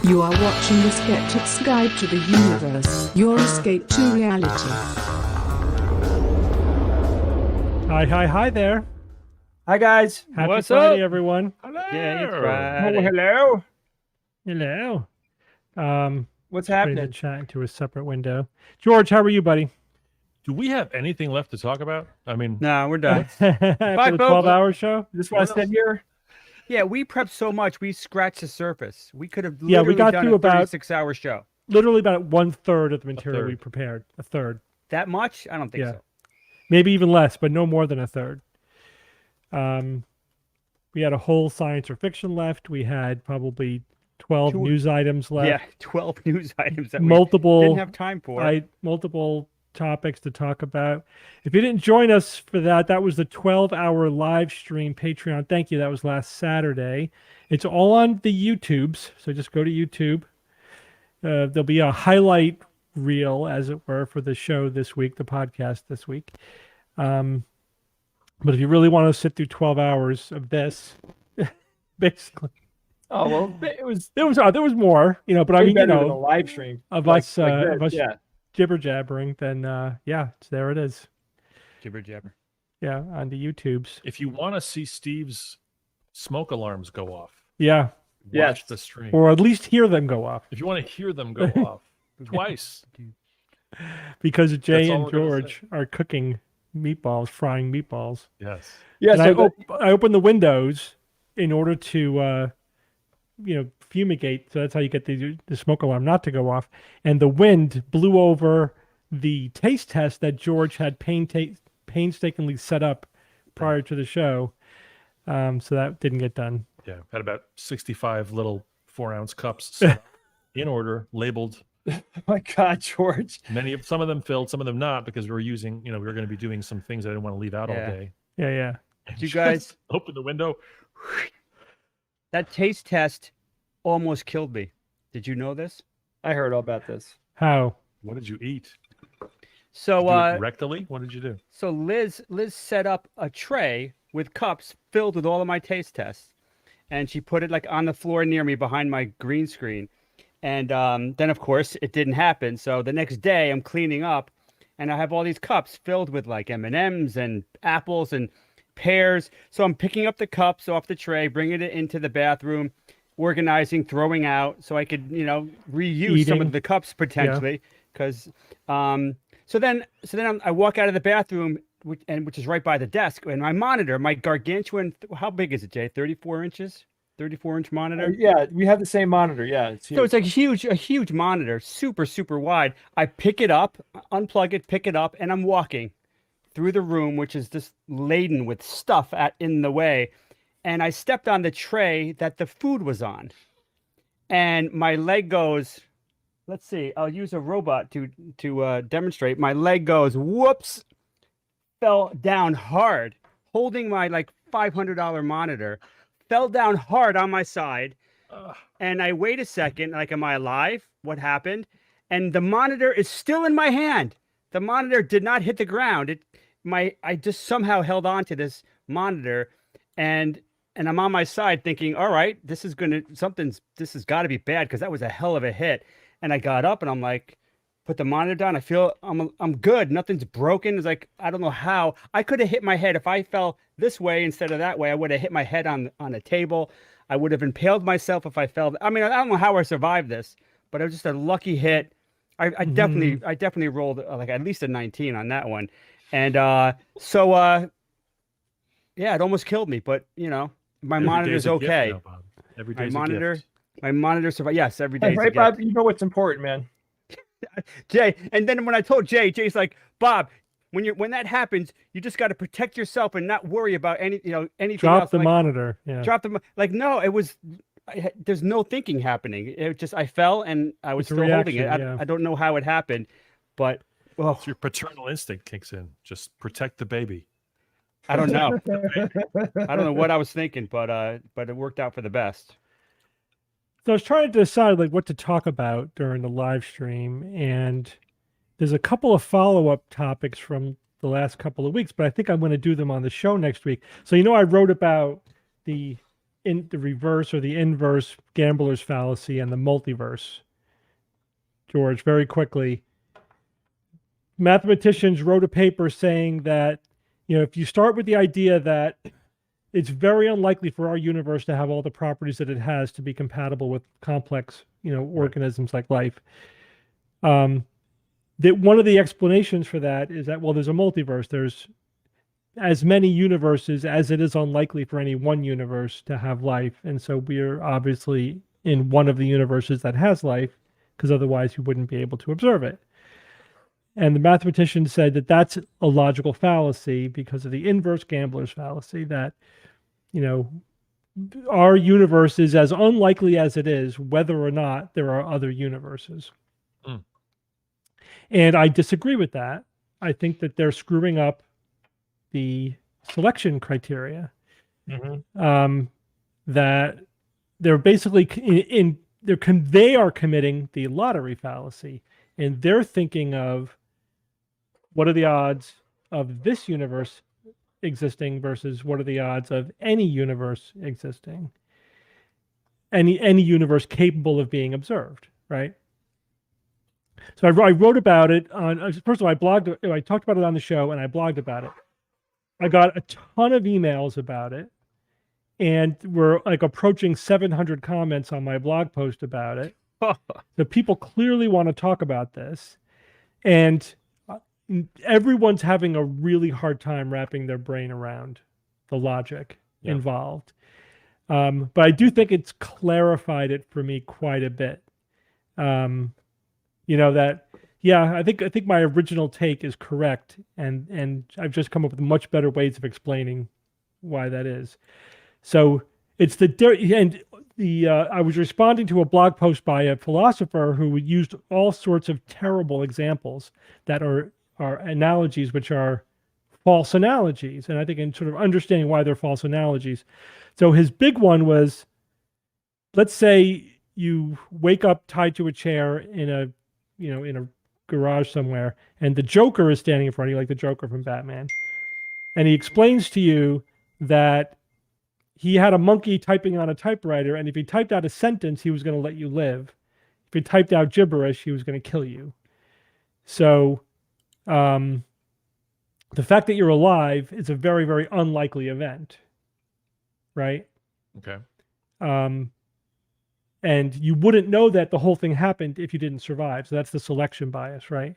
You are watching the Skeptic's Guide to the Universe, your escape to reality. Hi there. Hi, guys. Happy What's Friday, up? everyone. Hello. Yeah, it's Friday. Oh, Hello. What's Putting happening? the chat into a separate window. George, how are you, buddy? Do we have anything left to talk about? I mean, No, we're done. After the folks. 12-hour show? You just want to sit here? Yeah, we prepped so much, we scratched the surface. We could have Yeah, literally we got done through a about 36-hour show. Literally about 1/3 of the material third. we prepared. A third. That much? I don't think Yeah. so. Maybe even less, but no more than a third. We had a whole science or fiction left. We had probably 12 news items left. Yeah, 12 news items that Multiple we didn't have time for. Multiple topics to talk about. If you didn't join us for that, that was the 12-hour live stream Patreon. Thank you. That was last Saturday. It's all on the YouTubes, so just go to YouTube. There'll be a highlight reel, as it were, for the show this week, the podcast this week. But if you really want to sit through 12 hours of this, basically. Oh, well, it was There was more, but I mean, better than a live stream of like us, this, of us yeah. jibber jabbering, then there it is. Jibber jabber. Yeah, on the YouTubes. if you want to see Steve's smoke alarms go off, Yeah, watch the stream. or at least hear them go off, If you want to hear them go off twice, because Jay That's all and we're gonna George are cooking meatballs, frying meatballs. yes. Yeah, And so I opened the windows in order to, fumigate. So that's how you get the smoke alarm not to go off. And the wind blew over the taste test that George had painstakingly set up prior to the show. So that didn't get done. Yeah. Had about 65 little 4-ounce cups set up in order, labeled. oh my God, George. Some of them filled, some of them not, because we were using, we were going to be doing some things I didn't want to leave out all Yeah. day. Yeah. You guys, Open the window. that taste test almost killed me. Did you know this? I heard all about this. How? What did you eat? So, Did you do it rectally? What did you do? So Liz set up a tray with cups filled with all of my taste tests, and she put it like on the floor near me behind my green screen. And then of course it didn't happen. So the next day I'm cleaning up, and I have all these cups filled with like M&Ms and apples and pears. So I'm picking up the cups off the tray, bringing it into the bathroom, organizing, throwing out, so I could reuse some of the cups potentially. Because so then I walk out of the bathroom, which is right by the desk, and my monitor, my gargantuan, how big is it, Jay? 34 inches? 34-inch monitor. Yeah, we have the same monitor. Yeah, it's So huge. it's like a huge monitor, super, super wide. I pick it up, unplug it, pick it up, and I'm walking through the room, which is just laden with stuff in the way. And I stepped on the tray that the food was on. And my leg goes, let's see, I'll use a robot to demonstrate. My leg goes, whoops, fell down hard, holding my like $500 monitor, fell down hard on my side. And I wait a second, like, am I alive? What happened? And the monitor is still in my hand. The monitor did not hit the ground. I just somehow held on to this monitor, and I'm on my side thinking, all right, this has got to be bad, because that was a hell of a hit. And I got up and I'm like, put the monitor down. I feel I'm good. Nothing's broken. It's like, I don't know how. I could have hit my head if I fell this way instead of that way. I would have hit my head on a table. I would have impaled myself if I fell. I mean, I don't know how I survived this, but it was just a lucky hit. I definitely rolled like at least a 19 on that one. And yeah, it almost killed me, but you know, my monitor's okay. Every day's a gift. My monitor survived. Yes, every day. Right, Bob? You know what's important, man. Jay, and then when I told Jay's like, Bob, when that happens, you just got to protect yourself and not worry about anything Drop else. the like, monitor. Yeah. Drop the like. No, it was. There's no thinking happening. It just I fell and I was still holding it. I don't know how it happened, but It's your paternal instinct kicks in. Just protect the baby. I don't know. I don't know what I was thinking, but it worked out for the best. So I was trying to decide like what to talk about during the live stream, and there's a couple of follow-up topics from the last couple of weeks, but I think I'm going to do them on the show next week. So I wrote about the reverse or the inverse gambler's fallacy and the multiverse. George, very quickly. Mathematicians wrote a paper saying that, if you start with the idea that it's very unlikely for our universe to have all the properties that it has to be compatible with complex, organisms like life. That one of the explanations for that is that, well, there's a multiverse. There's as many universes as it is unlikely for any one universe to have life. And so we're obviously in one of the universes that has life, because otherwise you wouldn't be able to observe it. And the mathematician said that that's a logical fallacy because of the inverse gambler's fallacy, that, our universe is as unlikely as it is, whether or not there are other universes. Mm. And I disagree with that. I think that they're screwing up the selection criteria. Mm-hmm. That they're basically they are committing the lottery fallacy, and they're thinking of what are the odds of this universe existing versus what are the odds of any universe existing, any universe capable of being observed, right? So I wrote about it on, first of all, I talked about it on the show and I blogged about it. I got a ton of emails about it, and we're like approaching 700 comments on my blog post about it. So people clearly want to talk about this, and everyone's having a really hard time wrapping their brain around the logic involved. But I do think it's clarified it for me quite a bit. I think my original take is correct, and I've just come up with much better ways of explaining why that is. So it's I was responding to a blog post by a philosopher who used all sorts of terrible examples that are analogies which are false analogies, and I think in sort of understanding why they're false analogies. So his big one was, let's say you wake up tied to a chair in a garage somewhere, and the Joker is standing in front of you, like the Joker from Batman, and he explains to you that he had a monkey typing on a typewriter, and if he typed out a sentence, he was going to let you live. If he typed out gibberish, he was going to kill you. So the fact that you're alive is a very, very unlikely event, right? Okay. And you wouldn't know that the whole thing happened if you didn't survive. So that's the selection bias, right?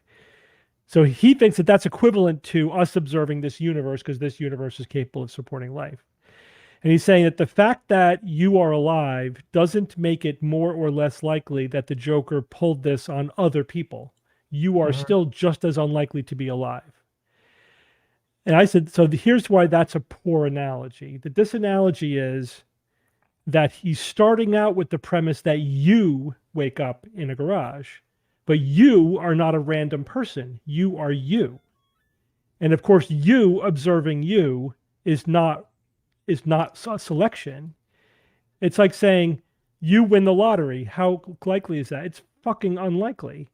So he thinks that that's equivalent to us observing this universe because this universe is capable of supporting life. And he's saying that the fact that you are alive doesn't make it more or less likely that the Joker pulled this on other people. You are still just as unlikely to be alive. And I said, so here's why that's a poor analogy. That this analogy is that he's starting out with the premise that you wake up in a garage, but you are not a random person. You are you. And of course, you observing you is not a selection. It's like saying you win the lottery. How likely is that? It's fucking unlikely.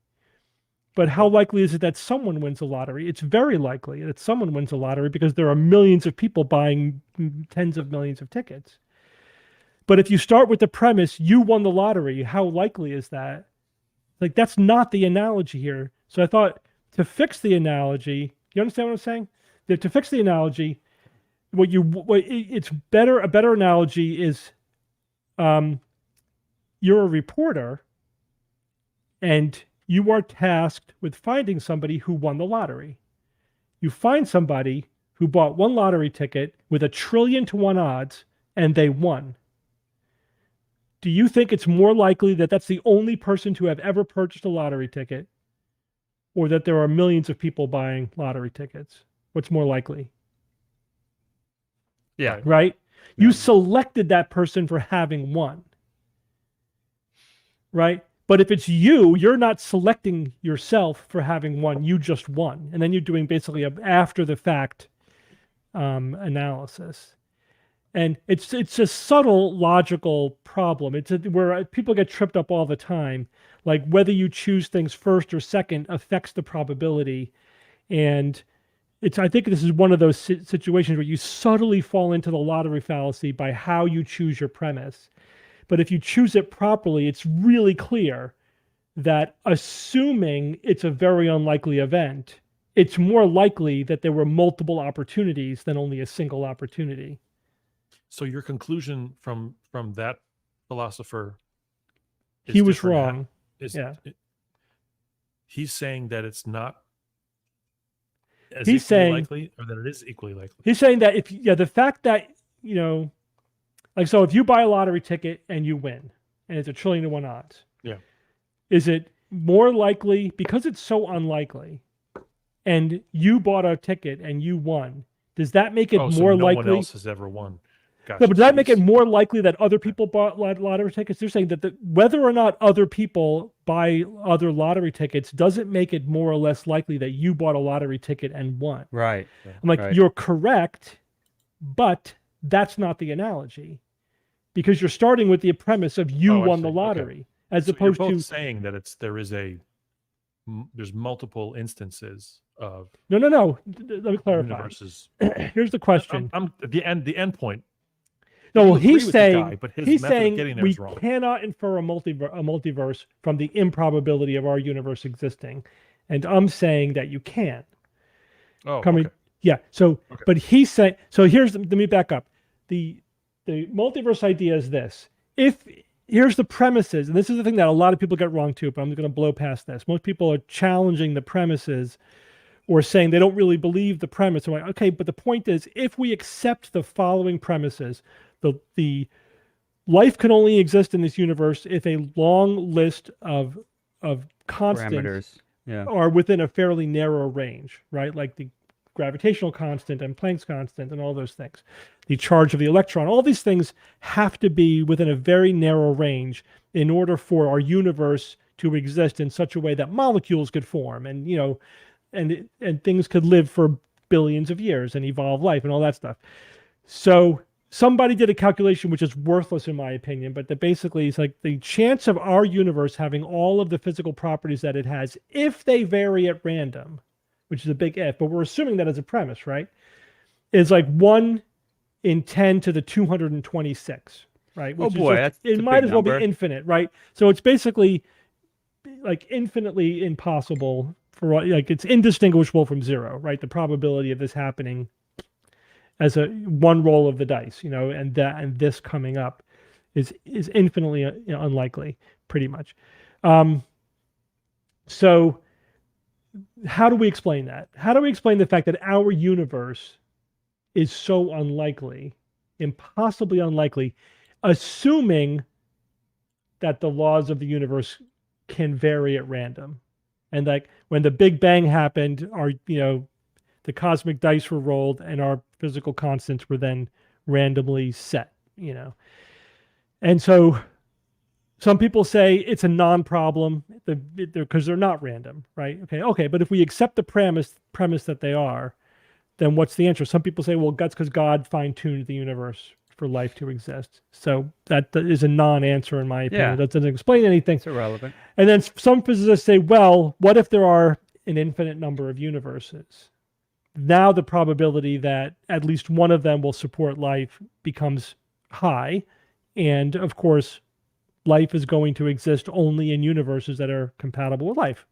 But how likely is it that someone wins the lottery? It's very likely that someone wins the lottery because there are millions of people buying tens of millions of tickets. But if you start with the premise, you won the lottery, how likely is that? Like, that's not the analogy here. So I thought to fix the analogy, you understand what I'm saying? That to fix the analogy, it's better. A better analogy is, you're a reporter, and you are tasked with finding somebody who won the lottery. You find somebody who bought one lottery ticket with 1,000,000,000,000 odds, and they won. Do you think it's more likely that that's the only person to have ever purchased a lottery ticket, or that there are millions of people buying lottery tickets? What's more likely? Yeah. Right? You selected that person for having won. Right? But if it's you, you're not selecting yourself for having won. You just won. And then you're doing basically a after the fact analysis. And it's a subtle logical problem. It's where people get tripped up all the time. Like whether you choose things first or second affects the probability. And I think this is one of those situations where you subtly fall into the lottery fallacy by how you choose your premise. But if you choose it properly, it's really clear that assuming it's a very unlikely event, it's more likely that there were multiple opportunities than only a single opportunity. So your conclusion from that philosopher is He was different. wrong. He's saying that it's not as He's equally saying, likely, or that it is equally likely. He's saying that the fact that, so if you buy a lottery ticket and you win, and it's 1,000,000,000,000 odds. Yeah. Is it more likely, because it's so unlikely, and you bought a ticket and you won, does that make it So more no likely? one else has ever won. Gotcha. No, but does that make it more likely that other people bought lottery tickets? They're saying that whether or not other people buy other lottery tickets doesn't make it more or less likely that you bought a lottery ticket and won. Right. I'm like, You're correct, but that's not the analogy. Because you're starting with the premise of you won the lottery, as So opposed you're both to saying that there's multiple instances of no. Let me clarify. universes. Here's the question. I'm the end point. No, well, You agree he's with the saying guy, but his he's method of saying getting there we is wrong. cannot infer a multiverse from the improbability of our universe existing, and I'm saying that you can. Oh, Coming, okay. yeah. So, Okay. but he's saying. So let me back up. The multiverse idea is this. Here's the premises, and this is the thing that a lot of people get wrong too, but I'm going to blow past this. Most people are challenging the premises or saying they don't really believe the premise. I'm like, okay, but the point is, if we accept the following premises, the life can only exist in this universe if a long list of constants Parameters. are within a fairly narrow range, right? Like the gravitational constant and Planck's constant and all those things. The charge of the electron, all these things have to be within a very narrow range in order for our universe to exist in such a way that molecules could form and, and things could live for billions of years and evolve life and all that stuff. So somebody did a calculation, which is worthless in my opinion, but that basically is like the chance of our universe having all of the physical properties that it has, if they vary at random, which is a big if, but we're assuming that as a premise, right? Is like 1 in 10 to the 226, right? Which it might as well be infinite, right? So it's basically like infinitely impossible for, like, it's indistinguishable from zero, right? The probability of this happening as one roll of the dice, and this coming up is infinitely unlikely, pretty much. So how do we explain that? How do we explain the fact that our universe is so unlikely impossibly unlikely, assuming that the laws of the universe can vary at random. And like when the Big Bang happened, the cosmic dice were rolled and our physical constants were then randomly set, And so some people say it's a non-problem because they're not random, right? Okay, but if we accept the premise that they are, then what's the answer? Some people say, well, that's because God fine-tuned the universe for life to exist. So that is a non-answer in my opinion. Yeah. That doesn't explain anything. It's irrelevant. And then some physicists say, well, what if there are an infinite number of universes? Now the probability that at least one of them will support life becomes high. And of course, life is going to exist only in universes that are compatible with life.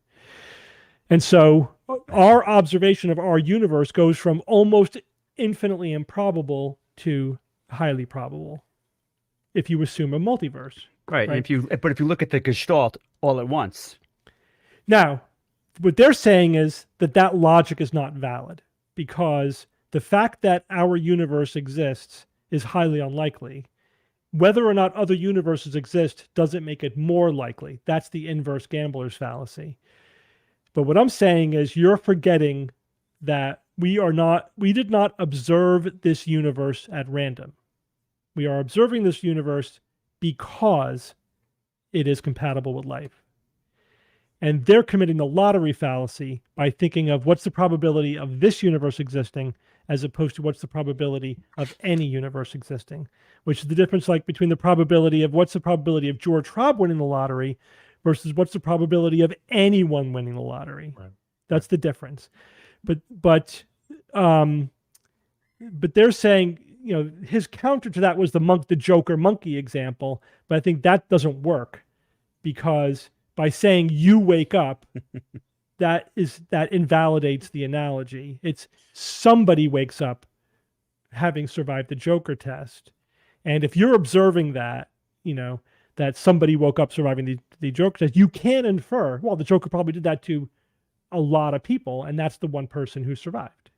And so our observation of our universe goes from almost infinitely improbable to highly probable if you assume a multiverse. Right. Right. But if you look at the gestalt all at once. Now, what they're saying is that logic is not valid because the fact that our universe exists is highly unlikely. Whether or not other universes exist doesn't make it more likely. That's the inverse gambler's fallacy. But what I'm saying is you're forgetting that we did not observe this universe at random. We are observing this universe because it is compatible with life. And they're committing the lottery fallacy by thinking of what's the probability of this universe existing as opposed to what's the probability of any universe existing, which is the difference between the probability of what's the probability of George Hrab winning the lottery versus what's the probability of anyone winning the lottery. Right. That's the difference. But they're saying, his counter to that was the Joker monkey example, but I think that doesn't work because by saying you wake up, that invalidates the analogy. It's somebody wakes up having survived the Joker test. And if you're observing that, that somebody woke up surviving the Joker test, you can infer, well, the Joker probably did that to a lot of people, and that's the one person who survived.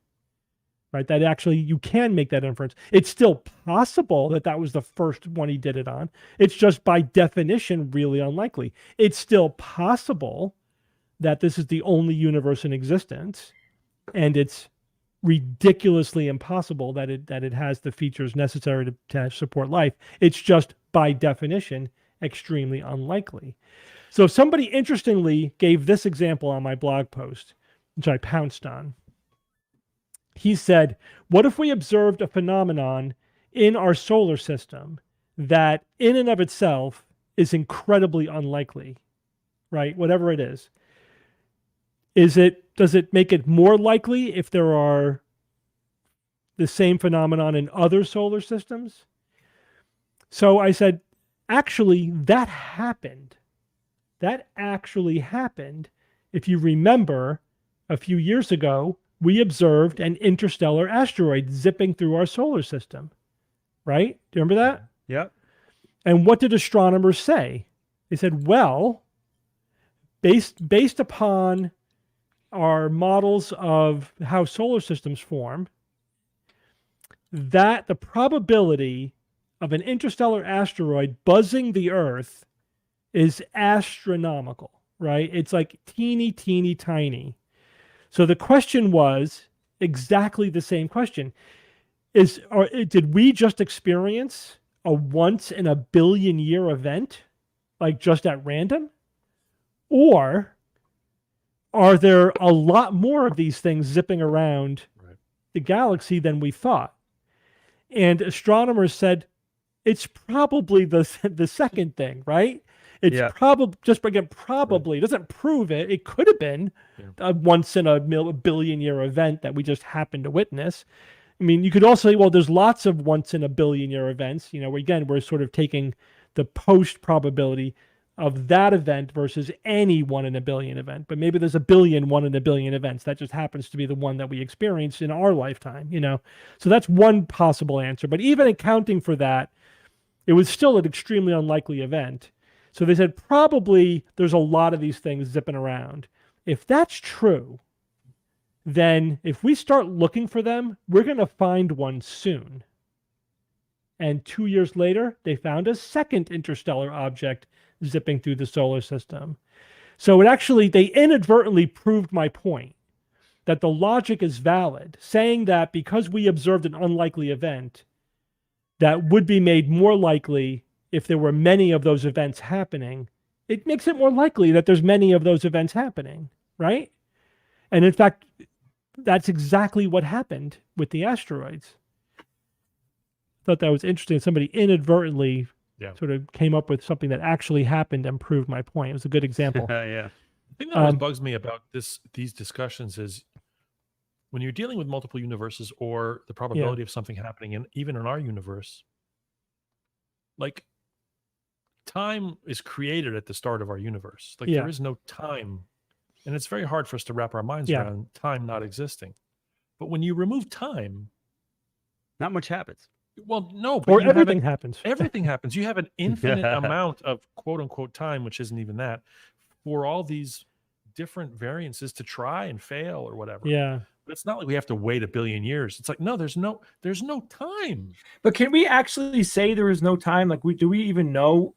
Right? That actually, you can make that inference. It's still possible that was the first one he did it on. It's just by definition really unlikely. It's still possible that this is the only universe in existence, and it's ridiculously impossible that it has the features necessary to support life. It's just by definition extremely unlikely. So somebody interestingly gave this example on my blog post, which I pounced on. He said, what if we observed a phenomenon in our solar system that in and of itself is incredibly unlikely, right? Whatever it is. Does it make it more likely if there are the same phenomenon in other solar systems? So I said, actually, that happened. That actually happened. If you remember, a few years ago, we observed an interstellar asteroid zipping through our solar system, right? Do you remember that? Yep. And what did astronomers say? They said, well, based upon our models of how solar systems form, that the probability of an interstellar asteroid buzzing the Earth is astronomical, right? It's like teeny, teeny, tiny. So the question was exactly the same question. Did we just experience a once in a billion year event, like just at random? Or are there a lot more of these things zipping around the galaxy than we thought? And astronomers said, it's probably the second thing, right? It's probably, just again, probably, it doesn't prove it. It could have been a once in a billion year event that we just happened to witness. I mean, you could also say, well, there's lots of once in a billion year events. Where again, we're sort of taking the post probability of that event versus any 1 in a billion event. But maybe there's a billion 1 in a billion events. That just happens to be the one that we experienced in our lifetime, So that's one possible answer. But even accounting for that, it was still an extremely unlikely event. So they said, probably there's a lot of these things zipping around. If that's true, then if we start looking for them, we're going to find one soon. And 2 years later, they found a second interstellar object zipping through the solar system. So they inadvertently proved my point that the logic is valid, saying that because we observed an unlikely event that would be made more likely if there were many of those events happening, it makes it more likely that there's many of those events happening, right? And in fact, that's exactly what happened with the asteroids. Thought that was interesting. Somebody inadvertently sort of came up with something that actually happened and proved my point. It was a good example. Yeah. The thing that always bugs me about these discussions is when you're dealing with multiple universes or the probability of something happening, and even in our universe, like time is created at the start of our universe. Like there is no time, and it's very hard for us to wrap our minds around time not existing. But when you remove time, not much happens. Well, no, but or everything happens. Everything happens. You have an infinite amount of quote unquote time, which isn't even that, for all these different variances to try and fail or whatever. Yeah. But it's not like we have to wait a billion years. It's like, no, there's no time. But can we actually say there is no time? Like, do we even know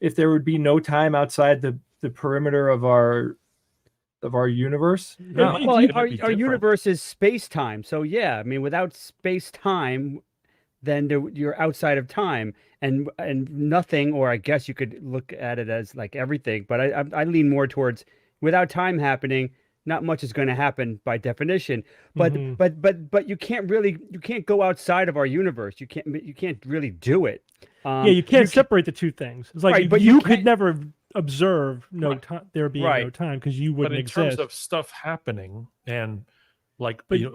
if there would be no time outside the perimeter of our universe? No. Well, our universe is space-time. So yeah, I mean, without space-time, then you're outside of time, and nothing, or I guess you could look at it as like everything. But I lean more towards without time happening, not much is going to happen by definition. But but you can't go outside of our universe. You can't really do it. You can't separate the two things. It's like but you could never observe there being no time because you wouldn't exist. But in terms of stuff happening and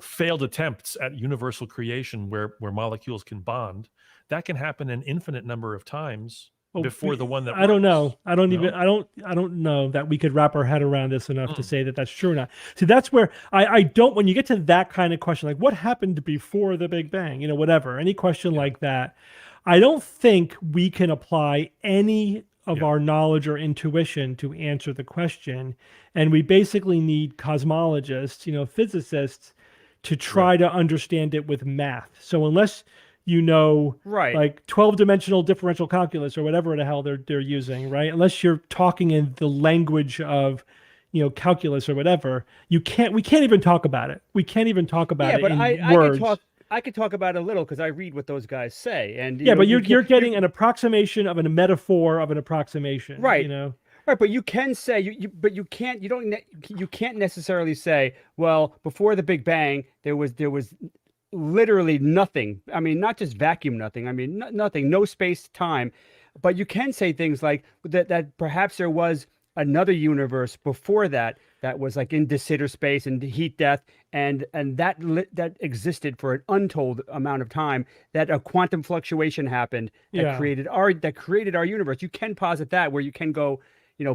failed attempts at universal creation where molecules can bond, that can happen an infinite number of times before the one that I don't know. I don't know that we could wrap our head around this enough to say that that's true or not. See, that's where I don't, when you get to that kind of question, like what happened before the Big Bang, whatever, any question like that, I don't think we can apply any of our knowledge or intuition to answer the question. And we basically need cosmologists, physicists to try to understand it with math. So unless like 12-dimensional differential calculus or whatever the hell they're using, right? Unless you're talking in the language of, calculus or whatever, we can't even talk about it. We can't even talk about it in words. I could talk about it a little because I read what those guys say, and but you're getting an approximation of a metaphor of an approximation, right? Right, but you can say you can't necessarily say, well, before the Big Bang there was literally nothing. I mean, not just vacuum nothing. I mean, nothing, no space time. But you can say things like that perhaps there was another universe before that was like in de Sitter space and heat death, and that existed for an untold amount of time. That a quantum fluctuation happened that created our universe. You can posit that where you can go,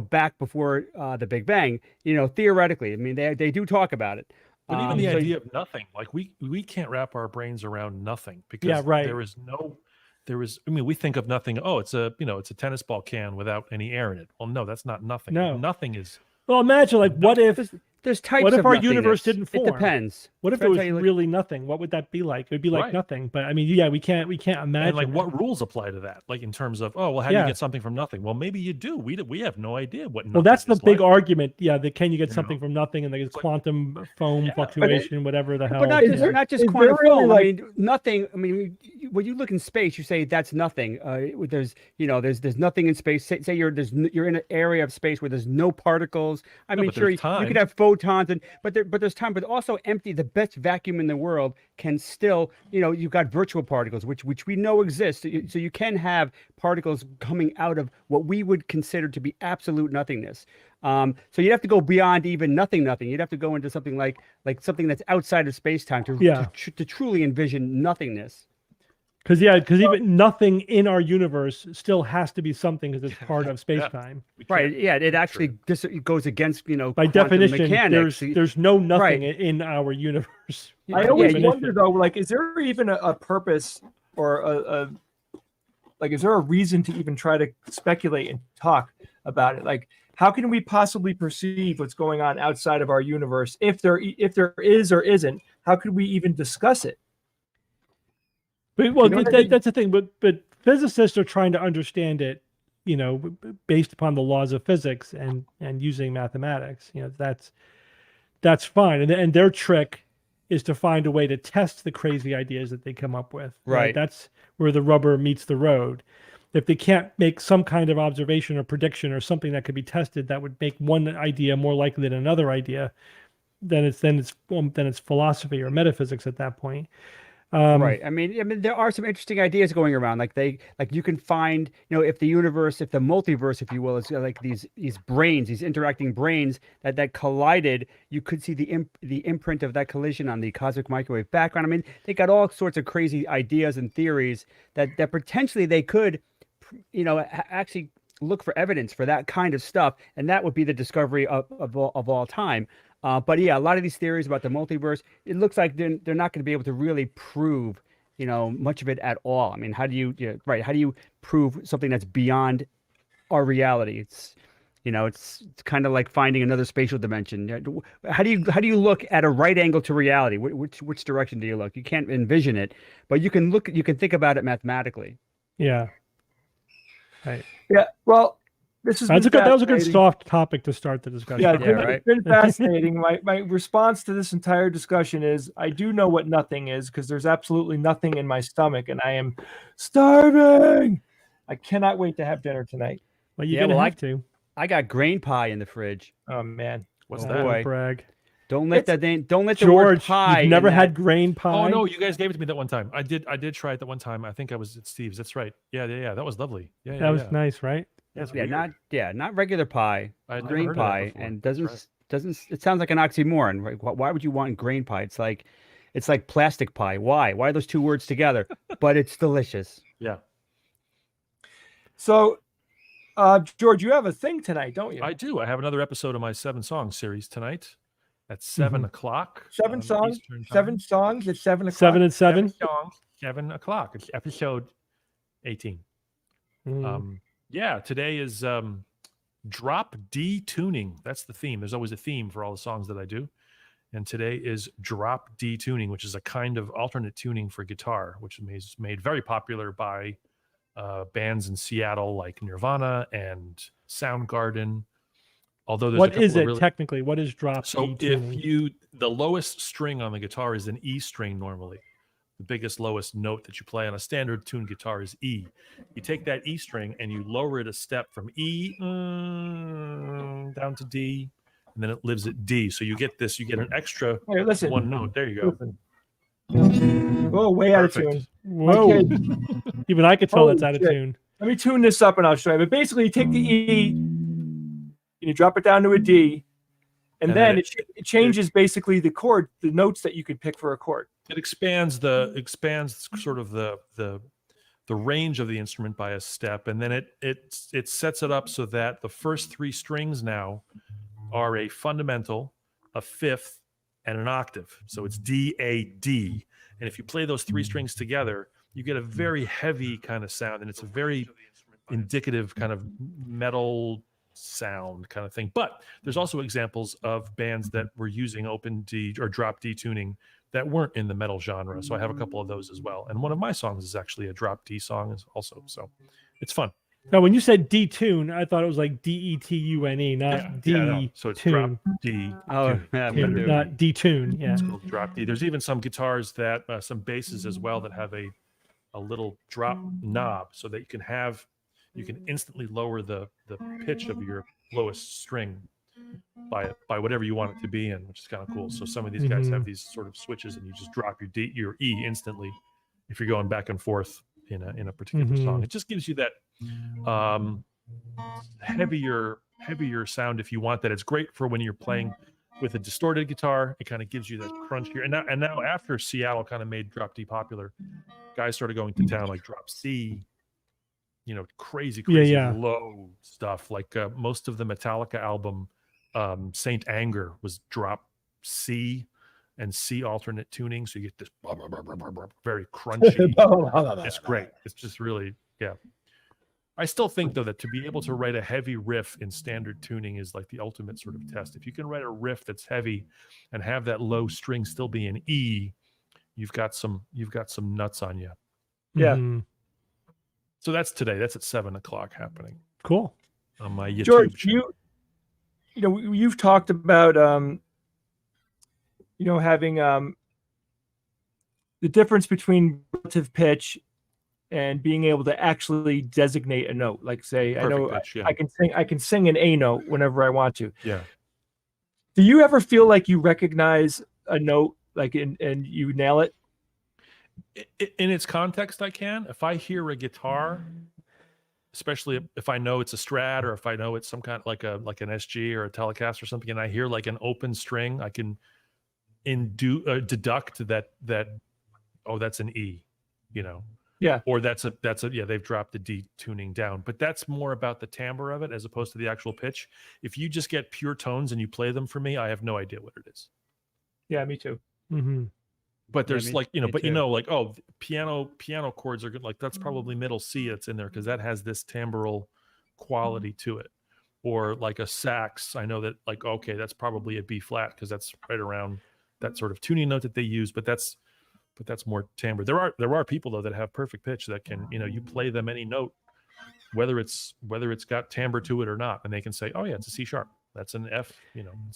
back before the Big Bang. Theoretically, I mean, they do talk about it. But even the idea of nothing, like we can't wrap our brains around nothing because we think of nothing. Oh, it's a tennis ball can without any air in it. Well, no, that's not nothing. No. Nothing is. Well, imagine what if there's types what if of our nothingness. universe didn't form? It depends. What if it was really nothing? What would that be like? It would be like nothing. But I mean, we can't imagine. And like, what rules apply to that? Like in terms of, how do you get something from nothing? Well, maybe you do. We have no idea what. Well, that's the big argument. Yeah, can you get something from nothing? And there's quantum foam fluctuation, whatever the hell. But not just quantum foam. I mean, nothing. I mean, when you look in space, you say that's nothing. There's nothing in space. Say you're in an area of space where there's no particles. I mean, sure, you could have photons, but there's time, but also empty. The best vacuum in the world can still, you've got virtual particles, which we know exist. So you can have particles coming out of what we would consider to be absolute nothingness. So you'd have to go beyond even nothing. You'd have to go into something like something that's outside of space-time to truly envision nothingness. Because even nothing in our universe still has to be something because it's part of space-time. Right. Yeah. It actually it goes against by definition mechanics. There's no nothing in our universe. I always wonder though, like, is there even a purpose or is there a reason to even try to speculate and talk about it? Like, how can we possibly perceive what's going on outside of our universe if there is or isn't? How could we even discuss it? But well, You know what I mean? that's the thing. But physicists are trying to understand it, based upon the laws of physics and using mathematics. That's fine. And their trick is to find a way to test the crazy ideas that they come up with. Right. That's where the rubber meets the road. If they can't make some kind of observation or prediction or something that could be tested that would make one idea more likely than another idea, then it's philosophy or metaphysics at that point. Right. I mean, there are some interesting ideas going around. Like you can find, if the multiverse, if you will, is like these brains, these interacting brains that collided, you could see the imprint of that collision on the cosmic microwave background. I mean, they got all sorts of crazy ideas and theories that potentially they could, actually look for evidence for that kind of stuff, and that would be the discovery of all time. But yeah, a lot of these theories about the multiverse, it looks like they're not going to be able to really prove, much of it at all. I mean, how do you prove something that's beyond our reality? It's kind of like finding another spatial dimension. How do you look at a right angle to reality? Which direction do you look? You can't envision it, but you can think about it mathematically. Yeah. Right. Yeah. Well, that was a good soft topic to start the discussion. Yeah, right. It's been fascinating. My response to this entire discussion is I do know what nothing is, because there's absolutely nothing in my stomach and I am starving. I cannot wait to have dinner tonight. Well, you're gonna have to. I got grain pie in the fridge. Oh man. What's Oh, that? boy. Brag. Don't let the word George, pie. you've never had grain pie? Oh no, you guys gave it to me that one time. I did try it that one time. I think I was at Steve's. That's right. Yeah. That was lovely. Yeah. That was nice, right? That's Yeah, weird. not regular pie. I'd never Grain heard of that pie, before. and That's doesn't it sounds like an oxymoron, right? Why would you want grain pie? It's like plastic pie. Why are those two words together? But it's delicious. Yeah, So, George, you have a thing tonight, don't you? I do. I have another episode of my 7-song series tonight at 7 o'clock. 7 songs. Eastern time. 7 songs at 7 o'clock. 7 and 7. 7 songs. 7 o'clock. It's episode 18. Yeah, today is drop D tuning. That's the theme. There's always a theme for all the songs that I do. And today is drop D tuning, which is a kind of alternate tuning for guitar, which is made very popular by bands in Seattle like Nirvana and Soundgarden. Although there's What is it really... technically? What is drop So D tuning? the lowest string on the guitar is an E string normally. The biggest, lowest note that you play on a standard tuned guitar is E. You take that E string and you lower it a step from E down to D, and then it lives at D. So you get an extra one note. There you go. Listen. Oh, way out of tune. Whoa. Okay. Even I could tell Holy that's out of shit. tune. Let me tune this up and I'll show you. But basically, you take the E and you drop it down to a D, and then it changes basically the notes that you could pick for a chord. It expands sort of the range of the instrument by a step, and then it sets it up so that the first 3 strings now are a fundamental, a fifth, and an octave. So it's D, A, D. And if you play those 3 strings together, you get a very heavy kind of sound, and it's a very indicative kind of metal sound kind of thing. But there's also examples of bands that were using open D or drop D tuning that weren't in the metal genre. So I have a couple of those as well. And one of my songs is actually a drop D song also. So it's fun. Now, when you said D tune, I thought it was like DETUNE, not D. No. So it's drop D. Oh, yeah, not D tune. Yeah. It's called drop D. There's even some guitars that, some basses as well, that have a little drop knob so that you can instantly lower the pitch of your lowest string by whatever you want it to be in, which is kind of cool. So some of these guys have these sort of switches, and you just drop your E instantly if you're going back and forth in a particular song. It just gives you that heavier sound if you want that. It's great for when you're playing with a distorted guitar. It kind of gives you that crunch here. And now after Seattle kind of made drop D popular, guys started going to town like drop C. Crazy low stuff. Like most of the Metallica album, Saint Anger, was drop C and C alternate tuning. So you get this very crunchy. It's great. It's just really, yeah. I still think, though, that to be able to write a heavy riff in standard tuning is like the ultimate sort of test. If you can write a riff that's heavy and have that low string still be an E, you've got some nuts on you. Yeah. Mhm. So that's today. That's at 7:00 happening Cool. on my YouTube George, channel. you've talked about having the difference between relative pitch and being able to actually designate a note. Like, say, I know Perfect pitch, yeah. I can sing an A note whenever I want to. Yeah. Do you ever feel like you recognize a note, like, and you nail it? In its context, I can. If I hear a guitar, especially if I know it's a Strat or if I know it's some kind of like an SG or a Telecaster or something, and I hear like an open string, I can deduct that oh, that's an E, Yeah. or that's a they've dropped the D tuning down. But that's more about the timbre of it as opposed to the actual pitch. If you just get pure tones and you play them for me, I have no idea what it is. Yeah, me too. Mm-hmm. But there's me too. like, oh, piano chords are good. Like that's probably middle C that's in there because that has this timbral quality to it. Or like a sax, I know that like, okay, that's probably a B flat because that's right around that sort of tuning note that they use. But that's more timbre. There are people though that have perfect pitch that can, you play them any note, whether it's got timbre to it or not, and they can say, oh yeah, it's a C sharp. That's an F.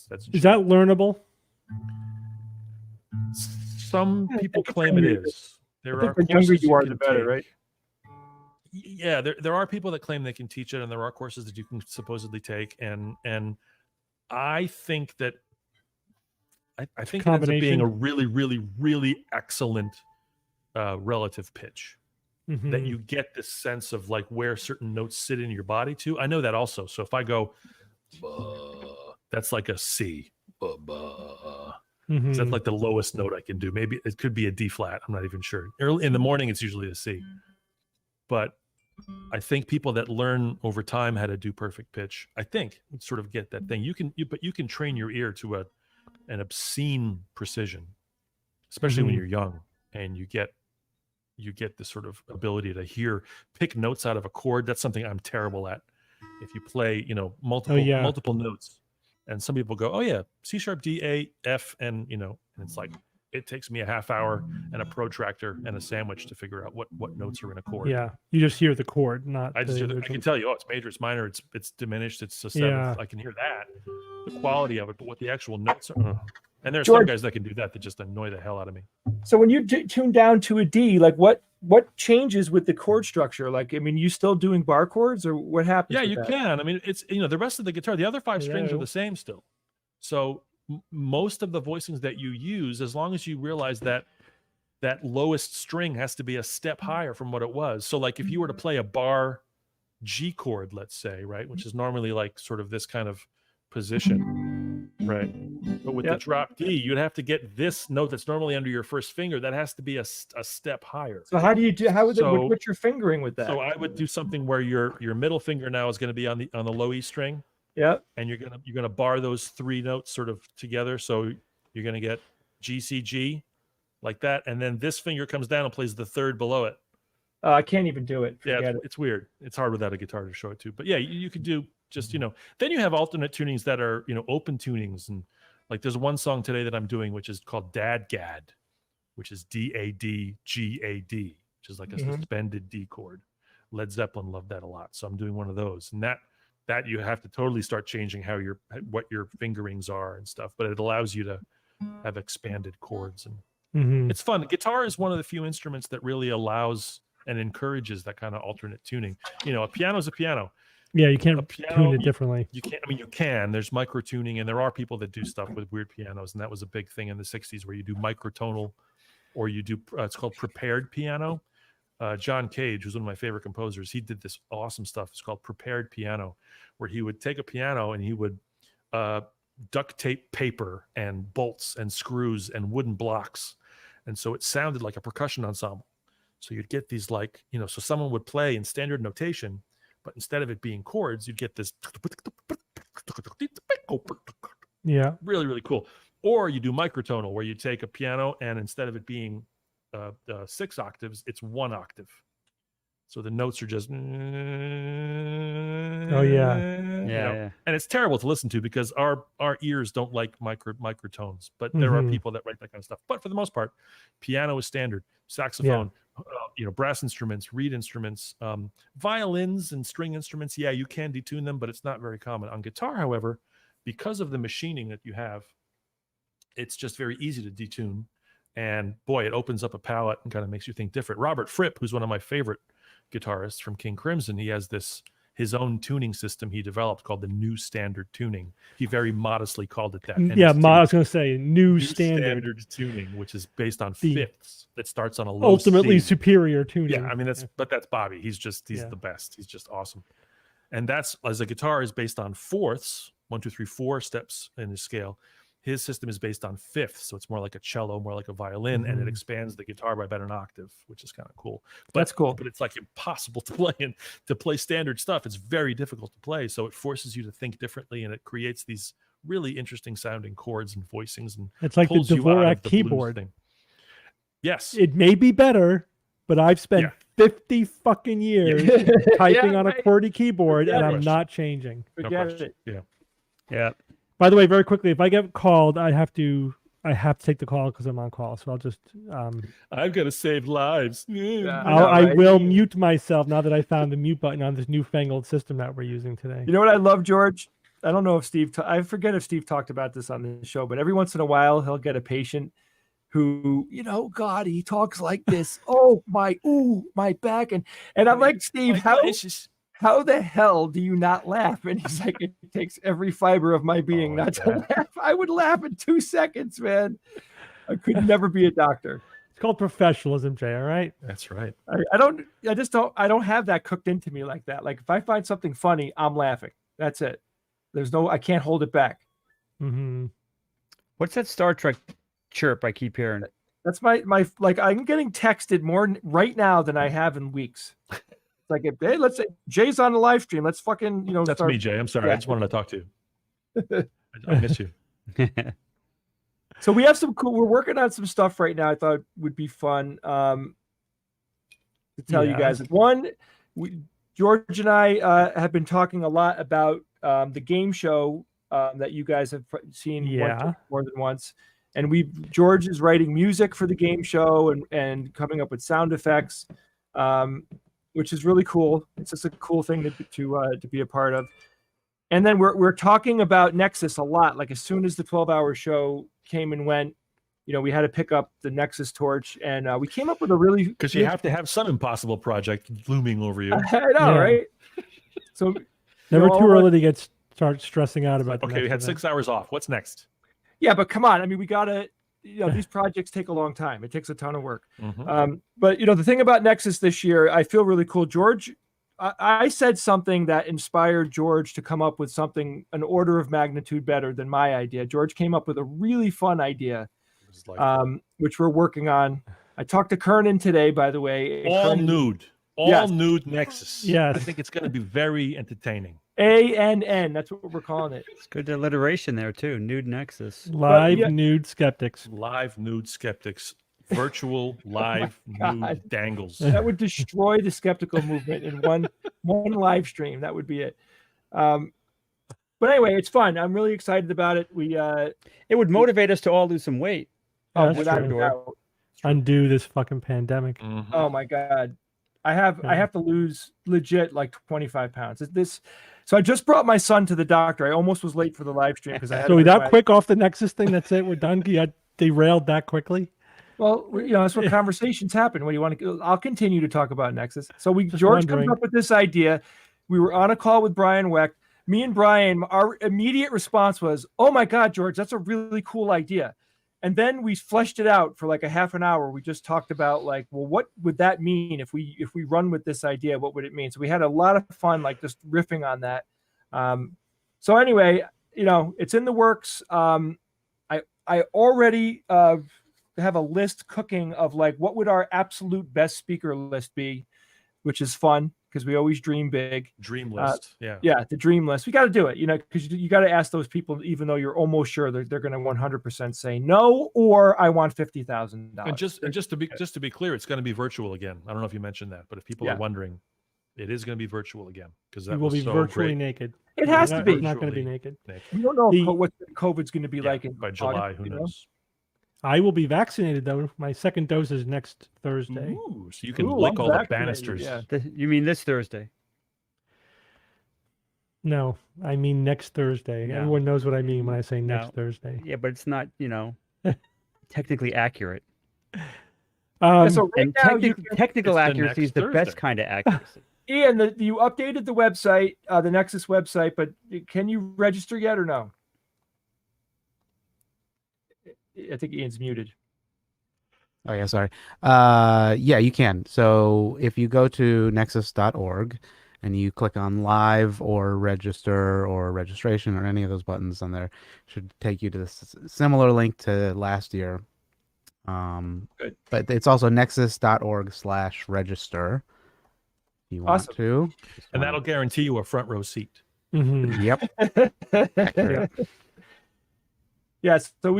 That's Is that learnable? Some people claim it is. There are the younger courses you are, can the better, take. right? Yeah, there are people that claim they can teach it, and there are courses that you can supposedly take, and I think that I think it ends up being a really, really, really excellent relative pitch. Mhm. That you get this sense of like where certain notes sit in your body too. I know that also. So if I go, that's like a C. Mhm. That's like the lowest note I can do. Maybe it could be a D flat. I'm not even sure. Early in the morning, it's usually a C. But I think people that learn over time how to do perfect pitch, I think, sort of get that thing. You can train your ear to an obscene precision, especially when Mhm. you're young, and you get this sort of ability to pick notes out of a chord. That's something I'm terrible at. If you play, multiple notes, and some people go, oh yeah, C sharp, D, A, F, and and it's like it takes me a half hour and a protractor and a sandwich to figure out what notes are in a chord. Yeah, you just hear the chord, not I just the I original. can tell you, oh, it's major, it's minor, it's diminished, it's a seventh. Yeah. I can hear that, the quality of it, but what the actual notes are. And there's George, some guys that can do that just annoy the hell out of me. So when you tune down to a D, like what changes with the chord structure? Like, I mean, you still doing bar chords, or what happens? Yeah, with you that? can. I mean, it's the rest of the guitar, the other five strings are Hello. the same still. So most of the voicings that you use, as long as you realize that lowest string has to be a step higher from what it was. So like if you were to play a bar G chord, let's say, right, which is normally like sort of this kind of position, right? But with the drop D, you'd have to get this note that's normally under your first finger. That has to be a step higher. So how do you do? What's your fingering with that? So I would do something where your middle finger now is going to be on the low E string. Yeah. And you're gonna bar those three notes sort of together. So you're gonna get G, C, G, like that, and then this finger comes down and plays the third below it. I can't even do it. It's weird. It's hard without a guitar to show it to. But yeah, you could do just Then you have alternate tunings that are open tunings, and like there's one song today that I'm doing which is called Dad Gad, which is D-A-D G-A-D, which is like a suspended D chord. Led Zeppelin loved that a lot, so I'm doing one of those, and that you have to totally start changing what your fingerings are and stuff, but it allows you to have expanded chords, and it's fun. Guitar is one of the few instruments that really allows and encourages that kind of alternate tuning. A piano's a piano. Yeah, you can't tune it differently. You can't. I mean, you can. There's micro tuning, and there are people that do stuff with weird pianos, and that was a big thing in the '60s, where you do microtonal, or you do. It's called prepared piano. John Cage, who's one of my favorite composers, he did this awesome stuff. It's called prepared piano, where he would take a piano and he would duct tape paper and bolts and screws and wooden blocks, and so it sounded like a percussion ensemble. So you'd get these so someone would play in standard notation, but instead of it being chords, you'd get this. Yeah. Really, really cool. Or you do microtonal, where you take a piano and instead of it being 6 octaves, it's 1 octave. So the notes are just. Oh yeah. Yeah. And it's terrible to listen to because our ears don't like microtones, but there are people that write that kind of stuff. But for the most part, piano is standard. Saxophone, brass instruments, reed instruments, violins and string instruments. Yeah, you can detune them, but it's not very common. On guitar, however, because of the machining that you have, it's just very easy to detune. And boy, it opens up a palette and kind of makes you think different. Robert Fripp, who's one of my favorite guitarists from King Crimson, he has his own tuning system he developed called the New Standard Tuning. He very modestly called it that. And Yeah, it's I was going to say new standard tuning, which is based on fifths. That starts on a low ultimately C. superior tuning. Yeah, I mean that's Bobby. He's the best. He's just awesome. And that's, as a guitar is based on fourths, 1, 2, 3, 4 steps in his scale. His system is based on fifths, so it's more like a cello, more like a violin, and it expands the guitar by about an octave, which is kind of cool. That's cool. But it's like impossible to play, and to play standard stuff, it's very difficult to play. So it forces you to think differently, and it creates these really interesting sounding chords and voicings, and it's like the pulls you out of Dvorak the blues keyboard thing. Yes, it may be better, but I've spent 50 fucking years typing on a QWERTY keyboard, and I'm not changing. Forget it. Yeah. By the way, very quickly, if I get called, I have to take the call because I'm on call. So I'll just I've got to save lives. I will mute myself now that I found the mute button on this newfangled system that we're using today. You know what I love, George? I don't know if I forget if Steve talked about this on the show, but every once in a while he'll get a patient who, God, he talks like this. Oh my back, and I'm like, Steve, how the hell do you not laugh? And he's like, it takes every fiber of my being not to laugh. I would laugh in 2 seconds, man. I could never be a doctor. It's called professionalism, Jay. All right. That's right. I don't have that cooked into me like that. Like if I find something funny, I'm laughing. That's it. I can't hold it back. Mm-hmm. What's that Star Trek chirp I keep hearing? That's my like I'm getting texted more right now than I have in weeks. Like, hey, let's say Jay's on the live stream. Let's fucking, That's me, Jay. I'm sorry. Yeah. I just wanted to talk to you. I miss you. So we have we're working on some stuff right now I thought would be fun to tell you guys. One, George and I have been talking a lot about the game show that you guys have seen more than once. And George is writing music for the game show and coming up with sound effects. Which is really cool. It's just a cool thing to be a part of. And then we're talking about Nexus a lot. Like as soon as the 12-hour show came and went, we had to pick up the Nexus torch, and we came up with a really because you have to have some impossible project looming over you. I know, right? So never too early to start stressing out about. Okay, we had 6 hours off. What's next? Yeah, but come on. I mean, we gotta. These projects take a long time. It takes a ton of work. Mm-hmm. But the thing about Nexus this year, I feel really cool. George, I said something that inspired George to come up with something an order of magnitude better than my idea. George came up with a really fun idea, which we're working on. I talked to Kernan today, by the way. Nude Nexus. Yes. I think it's going to be very entertaining. ANN. That's what we're calling it. It's good alliteration there too. Nude Nexus. Live nude skeptics. Live nude skeptics. Virtual live nude dangles. That would destroy the skeptical movement in one live stream. That would be it. But anyway, it's fun. I'm really excited about it. It would motivate us to all lose some weight. Without a doubt. Undo this fucking pandemic. Mm-hmm. Oh my God. I have to lose legit like 25 pounds. So I just brought my son to the doctor. I almost was late for the live stream because I had. So we that quick off the Nexus thing. That's it. We're done. You got derailed that quickly. Well, that's where conversations happen. When you want to, I'll continue to talk about Nexus. So George comes up with this idea. We were on a call with Brian Weck. Me and Brian, our immediate response was, "Oh my God, George, that's a really cool idea." And then we fleshed it out for like a half an hour. We just talked about like, well, what would that mean if we run with this idea? What would it mean? So we had a lot of fun, like just riffing on that. So anyway, it's in the works. I already have a list cooking of like what would our absolute best speaker list be, which is fun because we always dream big. Dream list, yeah, the dream list. We got to do it, because you got to ask those people, even though you're almost sure they're going to 100% say no, or I want $50,000. And just to be clear, it's going to be virtual again. I don't know if you mentioned that, but if people are wondering, it is going to be virtual again because that will be so virtually great. naked. It has to be. It's not going to be naked. We don't know what COVID's going to be like by July. Who knows? I will be vaccinated though. My second dose is next Thursday. Ooh, so you can Ooh, lick I'm all the vaccinated, banisters. yeah. You mean this Thursday? No, I mean next Thursday. No. Everyone knows what I mean when I say No. next Thursday. Yeah, but it's not, technically accurate. So right And now, technical It's the accuracy is next the best Thursday. kind of accuracy. Ian, you updated the website, the Nexus website, but can you register yet or no? I think Ian's muted. Oh yeah, sorry. Yeah, you can. So if you go to nexus.org and you click on live or register or registration or any of those buttons on there, it should take you to this similar link to last year. Good. But it's also nexus.org/register. If you want Awesome. to. And that'll guarantee you a front row seat. Mhm. Yep. Accurate. Yes. So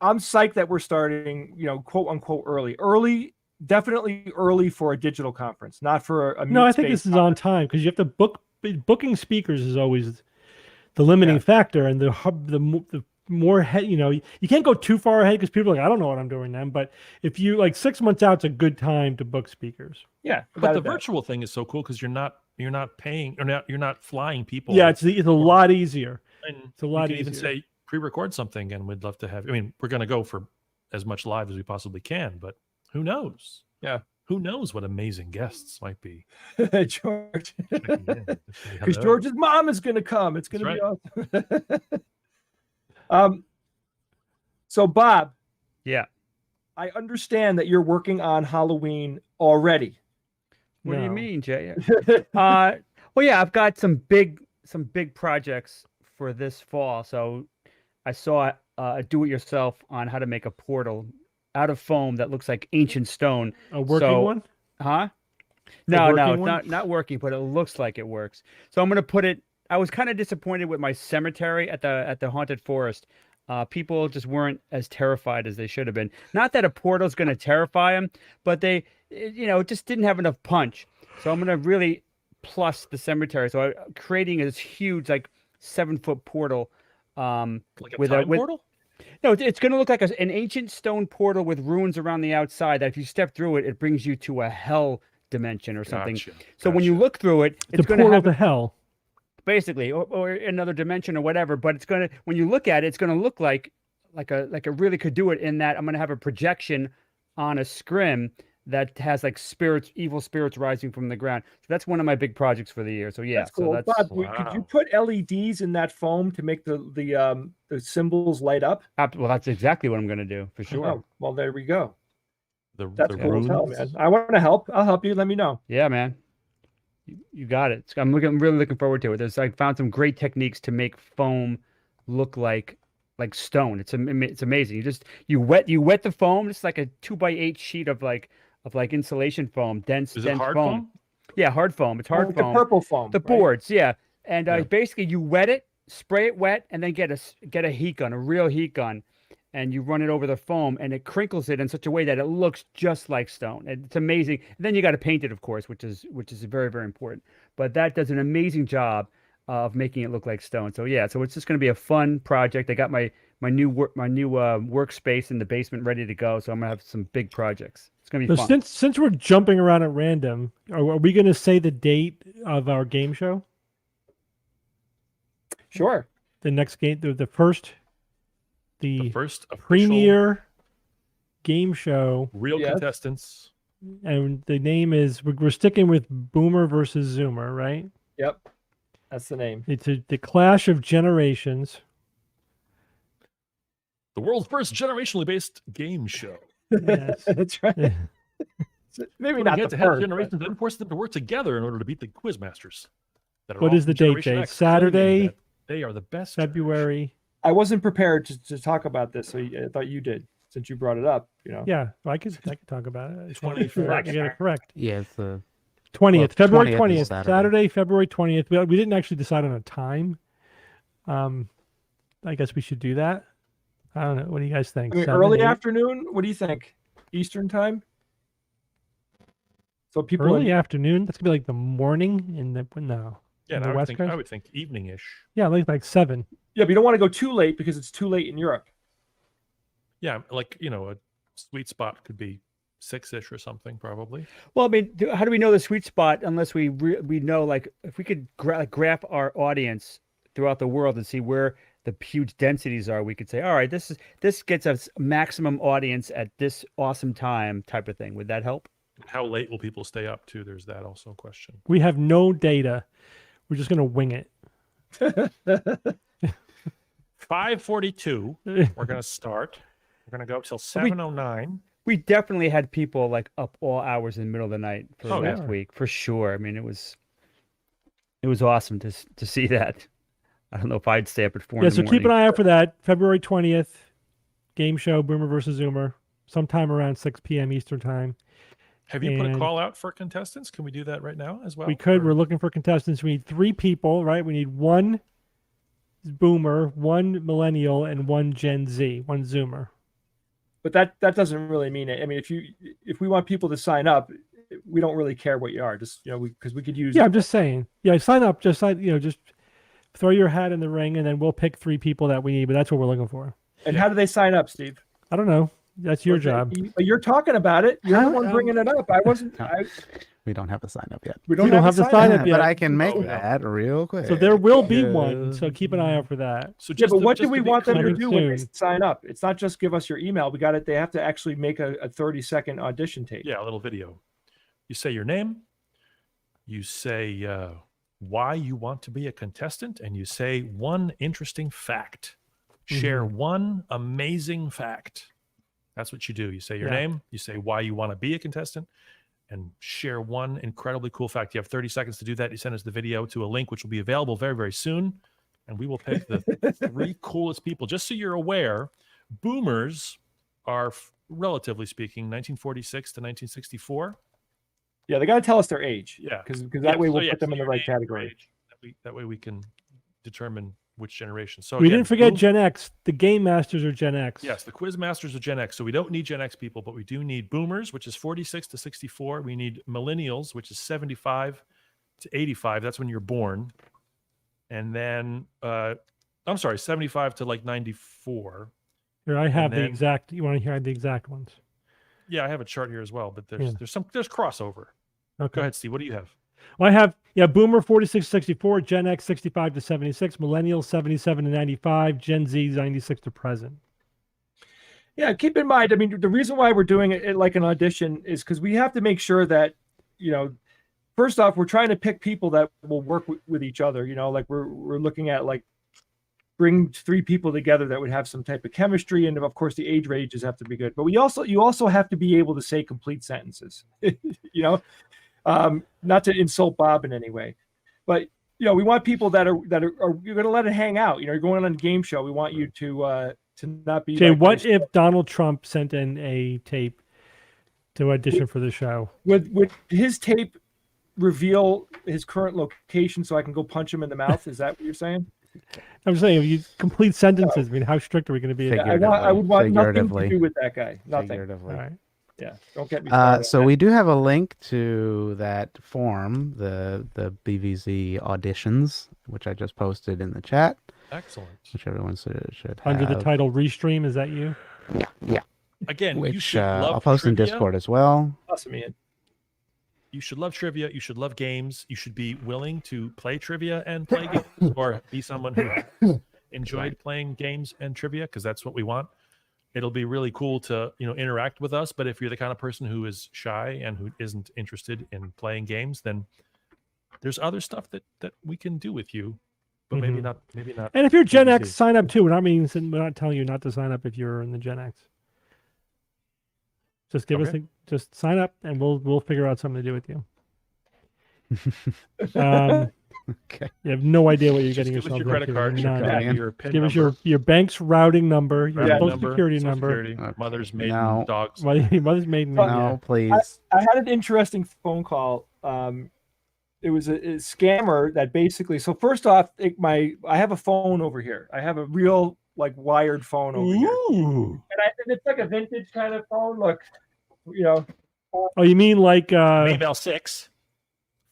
I'm psyched that we're starting, quote unquote early, definitely early for a digital conference, not for a No, I think meet-space this is on time because you have to booking speakers is always the limiting factor, and the more ahead, you can't go too far ahead because people are like, I don't know what I'm doing then. But if you like 6 months out, it's a good time to book speakers. Yeah, But the virtual thing is so cool because you're not paying or you're not flying people. Yeah, it's a lot easier. And It's a lot you can even easier. say pre-record something, and we'd love to have. I mean, we're going to go for as much live as we possibly can, but who knows? Yeah. Who knows what amazing guests might be? George, checking in. because Hello. George's mom is going to come. It's going to That's be awesome. So Bob, Yeah. I understand that you're working on Halloween already. What do you No. mean, Jay? Well, yeah, I've got some big projects for this fall. So I saw a do-it-yourself on how to make a portal out of foam that looks like ancient stone. A working one? Huh? No, working it's one? not working, but it looks like it works. So I'm gonna put it. I was kind of disappointed with my cemetery at the haunted forest. People just weren't as terrified as they should have been. Not that a portal's gonna terrify them, but they, it just didn't have enough punch. So I'm gonna really plus the cemetery. So I'm creating this huge, like 7-foot portal. Like a with time portal? No, it's going to look like an ancient stone portal with ruins around the outside that if you step through it, it brings you to a hell dimension or something. Gotcha, So when you gotcha. look through it, It's it's a going to portal have to hell. basically, or another dimension or whatever. But it's going to, when you look at it, it's going to look like a really could do it in that I'm going to have a projection on a scrim that has like evil spirits rising from the ground. So that's one of my big projects for the year. So yeah, That's cool. so Bob, could you put LEDs in that foam to make the symbols light up? well, that's exactly what I'm going to do for sure. Oh, well, there we go. The That's cool as hell, runes. man. I want to help. I'll help you. Let me know. Yeah, man. You got it. I'm really looking forward to it. I found some great techniques to make foam look like stone. It's amazing. You wet the foam. It's like a 2x8 sheet of insulation foam, dense hard foam. foam? Yeah, hard foam. It's hard Like foam. the purple foam. The right? boards, yeah. And Yeah. basically you wet it, spray it wet, and then get a heat gun, a real heat gun, and you run it over the foam, and it crinkles it in such a way that it looks just like stone. It's amazing. And then you got to paint it, of course, which is very, very important. But that does an amazing job of making it look like stone. So yeah, so it's just going to be a fun project. I got my new workspace in the basement ready to go. So I'm gonna have some big projects. It's gonna be So fun. since we're jumping around at random, are we going to say the date of our game show? Sure. The next game, the first First official premier game show, real Yes. contestants. and the name is we're sticking with Boomer versus Zoomer, right? Yep. That's the name. It's the clash of generations. The world's first generationally based game show. Yes. That's right. Yeah. Maybe Putting not the head to head first. generations and then force them to work together in order to beat the Quizmasters. that are What all is the from date, Generation Jay? X, claiming Saturday, that they are the best. February. I wasn't prepared to talk about this, so I thought you did since you brought it up. Yeah, I could talk about it. 21st. I get it correct. Yeah, it's the 20th, February 20th 20th, is Saturday. Saturday, February 20th. We didn't actually decide on a time. I guess we should do that. I don't know. What do you guys think? I mean, 7, early 8? afternoon. What do you think? Eastern time. So people. Early afternoon. That's gonna be like the morning in the no. Yeah, on and the I West Coast? would think evening-ish. Yeah, like 7. Yeah, but you don't want to go too late because it's too late in Europe. Yeah, like a sweet spot could be 6-ish or something, probably. Well, I mean, how do we know the sweet spot unless we know, like, if we could graph our audience throughout the world and see where the huge densities are, we could say, all right, this gets us maximum audience at this awesome time, type of thing. Would that help? How late will people stay up too? There's that also a question. We have no data. We're just going to wing it. 5:42. We're gonna start. We're gonna go till 7:09. We definitely had people like up all hours in the middle of the night for last yeah. week, for sure. I mean, it was awesome to see that. I don't know if I'd stay up at 4 in Yeah, the so morning. keep an eye out for that. February 20th, game show, Boomer versus Zoomer, sometime around 6 p.m. Eastern time. Have you put a And call out for contestants? Can we do that right now as well? We could. Or- We're looking for contestants. We need 3 people, right? We need 1 Boomer, 1 Millennial, and 1 Gen Z, 1 Zoomer. But that doesn't really mean it. I mean, if we want people to sign up, we don't really care what you are. Just because we could use. Yeah, I'm just saying. Yeah, sign up. Just throw your hat in the ring, and then we'll pick 3 people that we need. But that's what we're looking for. And how do they sign up, Steve? I don't know. That's your job. But you're talking about it. You're the one bringing it up. I wasn't. We don't have a sign up yet. We don't have to sign up yet. But I can make that real quick. So there will be one. So keep an eye out for that. So Yeah, but what do just we to be want them to clear- do when they soon. sign up? It's not just give us your email. They have to actually make a 30-second audition tape. Yeah, a little video. You say your name. You say why you want to be a contestant, and you say one interesting fact. Share one amazing fact. That's what you do. You say your name. You say why you want to be a contestant, and share one incredibly cool fact. You have 30 seconds to do that. You send us the video to a link, which will be available very, very soon. And we will pick the 3 coolest people. Just so you're aware, boomers are, relatively speaking, 1946 to 1964. Yeah, they got to tell us their age. Yeah. Because that way we'll So, put them in the your right name, your category. age. That way we can determine which generation. So We again, didn't forget boom- Gen X. The Game Masters are Gen X. Yes, the quiz masters are Gen X. So we don't need Gen X people, but we do need boomers, which is 46 to 64. We need millennials, which is 75 to 85. That's when you're born. And then, I'm sorry, 75 to like 94. Here, I have the then- exact. You want to hear the exact ones? Yeah, I have a chart here as well, but Yeah. there's crossover. Okay. Go ahead, Steve. What do you have? Well, I have Boomer 46 to 64, Gen X 65 to 76, Millennials 77 to 95, Gen Z 96 to present. Yeah, keep in mind, I mean, the reason why we're doing it like an audition is because we have to make sure that, first off, we're trying to pick people that will work with each other. Like we're looking at like bring 3 people together that would have some type of chemistry, and of course the age ranges have to be good. But you also have to be able to say complete sentences. Not to insult Bob in any way, but we want people that are you're going to let it hang out. You're going on a game show. We want you to not be. Jay, like what this. if Donald Trump sent in a tape to audition for the show? Would his tape reveal his current location so I can go punch him in the mouth? Is that what you're saying? I'm saying, if you complete sentences, I mean, how strict are we going to be? I would want nothing to Figuratively. do with that guy. Nothing. All Figuratively. right. Yeah, don't get me started. So we do have a link to that form, the BVZ auditions, which I just posted in the chat, Excellent. which everyone should have. Under the title Restream, is that you? Yeah. Again, you Which should love I'll post in trivia. Discord as well. Awesome, Ian. You should love trivia. You should love games. You should be willing to play trivia and play games, or be someone who enjoyed playing games and trivia, because that's what we want. It'll be really cool to interact with us. But if you're the kind of person who is shy and who isn't interested in playing games, then there's other stuff that we can do with you. But maybe not. Maybe not. And if you're Gen X, BBC. sign up too. We're not telling you not to sign up if you're in the Gen X. Just give Okay. just sign up, and we'll figure out something to do with you. Okay. You have no idea what you're Just getting give us yourself your credit into. card, your None. card, your PIN Give us number, your bank's routing number, your routing social number, security social number, security, mother's maiden, No. dogs. mother's maiden name. No, yeah. please. I had an interesting phone call. It was a scammer that basically. So first off, I have a phone over here. I have a real like wired phone over here, and it's like a vintage kind of phone. Look, Oh, you mean like Maybell 6.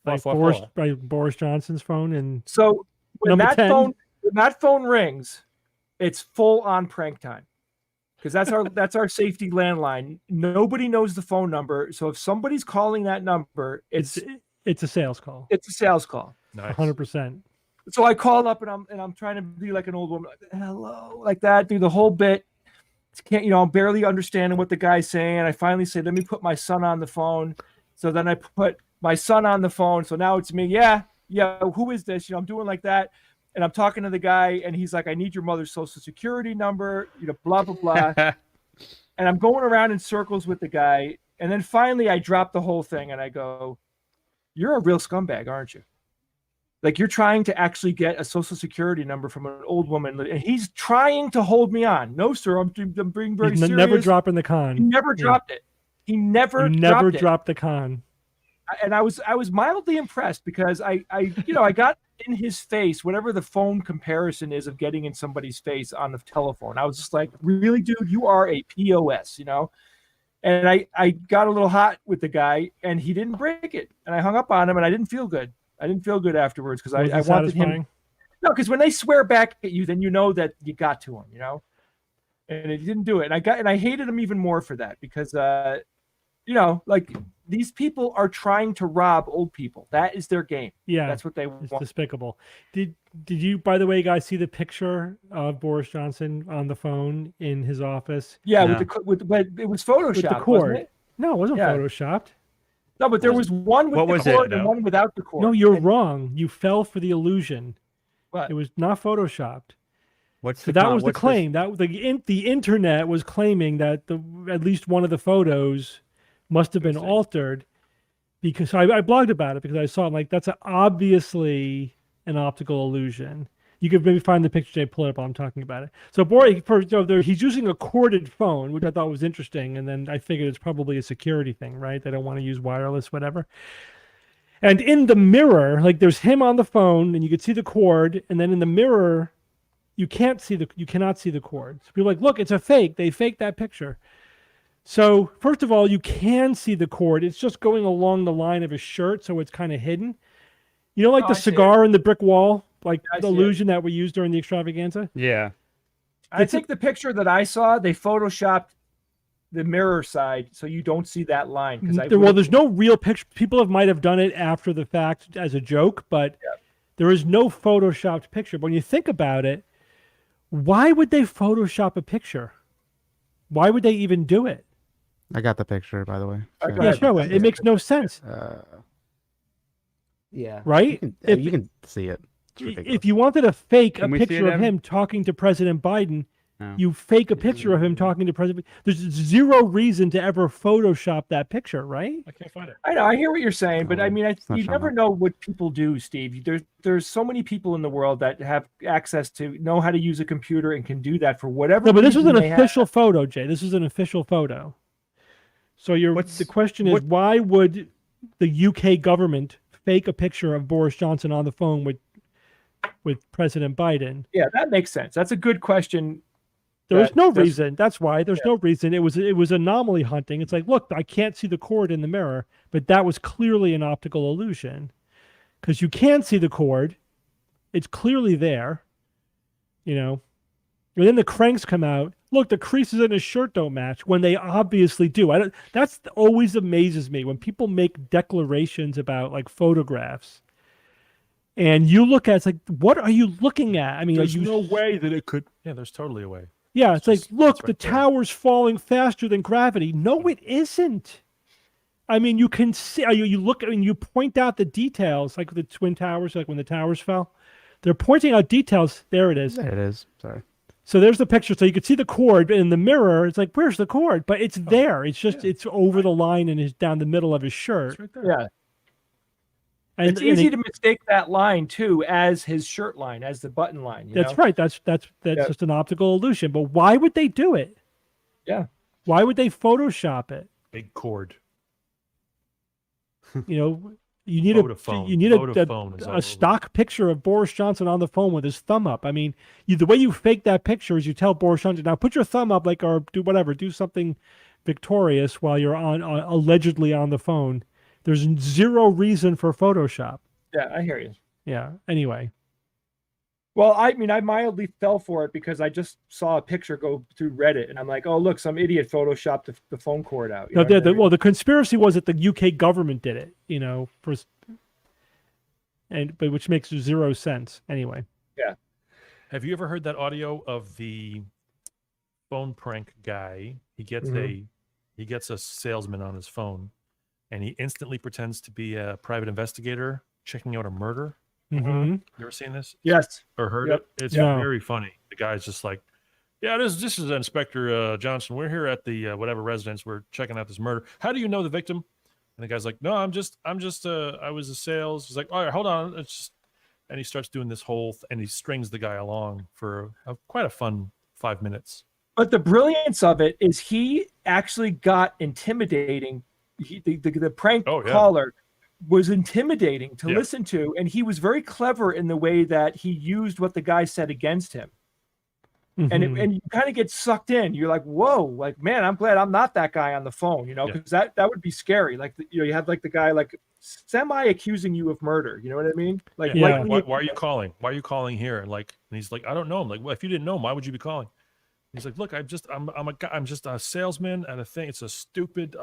like 444. Boris Johnson's phone and So when Number that 10. phone rings, it's full on prank time. because that's our safety landline. Nobody knows the phone number, so if somebody's calling that number, It's a sales call. it's a sales call. Nice. 100%. So I call up and I'm trying to be like an old woman, like, hello, like that, do the whole bit. Can't, I'm barely understanding what the guy's saying. I finally say, let me put my son on the phone. So then I put my son on the phone. So now it's me. Yeah. Who is this? I'm doing like that. And I'm talking to the guy and he's like, I need your mother's social security number, blah, blah, blah. And I'm going around in circles with the guy. And then finally I drop the whole thing and I go, you're a real scumbag, aren't you? Like, you're trying to actually get a social security number from an old woman, and he's trying to hold me on. No, sir, I'm being very serious. Never dropping the con. He never dropped it. He never dropped the con. And I was mildly impressed because I got in his face, whatever the phone comparison is of getting in somebody's face on the telephone. I was just like, really, dude, you are a POS, And I got a little hot with the guy, and he didn't break it. And I hung up on him, and I didn't feel good. I didn't feel good afterwards because I wanted him. No, because when they swear back at you, then you know that you got to him, And he didn't do it, and I hated him even more for that because, like, these people are trying to rob old people. That is their game. Yeah, that's what they want. It's despicable. Did you, by the way, guys, see the picture of Boris Johnson on the phone in his office? Yeah, but it was photoshopped. With the cord. Wasn't it? No, it wasn't photoshopped. No, but there was one with the cord and one without the cord. No, you're wrong. You fell for the illusion. What? It was not photoshopped. That was the claim. That the internet was claiming that at least one of the photos must have been altered, because I blogged about it because I saw it, like, that's obviously an optical illusion. You could maybe find the picture, Jay, pull it up while I'm talking about it. So Boris, he's using a corded phone, which I thought was interesting, and then I figured it's probably a security thing, right? They don't want to use wireless, whatever. And in the mirror, like, there's him on the phone, and you could see the cord, and then in the mirror, you cannot see the cord. So people are like, look, it's a fake. They faked that picture. So first of all, you can see the cord. It's just going along the line of his shirt, so it's kind of hidden. Like the cigar in the brick wall, like the illusion that we used during the extravaganza? Yeah. I think the picture that I saw, they photoshopped the mirror side so you don't see that line. There's no real picture. People might have done it after the fact as a joke, but there is no photoshopped picture. But when you think about it, why would they Photoshop a picture? Why would they even do it? I got the picture, by the way. Yeah, show it. It makes no sense. Yeah. Right? You can see it. If you wanted to fake a picture of him talking to President Biden, you fake a picture of him talking to President. There's zero reason to ever Photoshop that picture, right? I can't find it. I know. I hear what you're saying, but I mean, you never know what people do, Steve. There's so many people in the world that have access to know how to use a computer and can do that for whatever. No, but this was an official photo, Jay. This is an official photo. So the question is, why would the UK government fake a picture of Boris Johnson on the phone with President Biden? Yeah, that makes sense. That's a good question. There's no reason. That's why there's no reason. It was anomaly hunting. It's like, look, I can't see the cord in the mirror, but that was clearly an optical illusion because you can see the cord. It's clearly there, And then the cranks come out. Look, the creases in his shirt don't match when they obviously do. That's always amazes me when people make declarations about, like, photographs. And you look at it's like, what are you looking at? I mean, there's no way that it could. Yeah, there's totally a way. Yeah, it's like, look, the tower's falling faster than gravity. No, it isn't. I mean, you can see. You look and you point out the details, like the Twin Towers, like when the towers fell. They're pointing out details. There it is. There it is. Sorry. So there's the picture. So you can see the cord in the mirror. It's like, where's the cord? But it's there. It's just it's over the line and is down the middle of his shirt. It's right there. Yeah. And it's easy to mistake that line too as his shirt line, as the button line. That's right. That's just an optical illusion. But why would they do it? Yeah. Why would they Photoshop it? Big cord. You need a stock picture of Boris Johnson on the phone with his thumb up. I mean, the way you fake that picture is you tell Boris Johnson, now put your thumb up, like, or do something victorious while you're allegedly on the phone. There's zero reason for Photoshop. Yeah, I hear you. Yeah. Anyway. Well, I mean, I mildly fell for it because I just saw a picture go through Reddit, and I'm like, oh, look, some idiot photoshopped the phone cord out. You No, know what I mean? well, the conspiracy was that the UK government did it, but which makes zero sense anyway. Have you ever heard that audio of the phone prank guy? He gets a salesman on his phone, and he instantly pretends to be a private investigator checking out a murder. Mm-hmm. You ever seen this? Yes. Or heard Yep. it? It's No. very funny. The guy's just like, yeah, this is Inspector Johnson. We're here at the whatever residence. We're checking out this murder. How do you know the victim? And the guy's like, no, I was a sales. He's like, all right, hold on. It's just, and he starts doing this whole, and he strings the guy along for quite a fun 5 minutes. But the brilliance of it is he actually got intimidating. The prank caller was intimidating to listen to, and he was very clever in the way that he used what the guy said against him. Mm-hmm. And you kind of get sucked in. You're like, whoa, like, man, I'm glad I'm not that guy on the phone, because that would be scary. Like, you have like the guy like semi accusing you of murder. You know what I mean? Like, why are you calling? Why are you calling here? And he's like, I don't know him. Like, well, if you didn't know him, why would you be calling? He's like, look, I'm just a salesman at a thing. It's a stupid,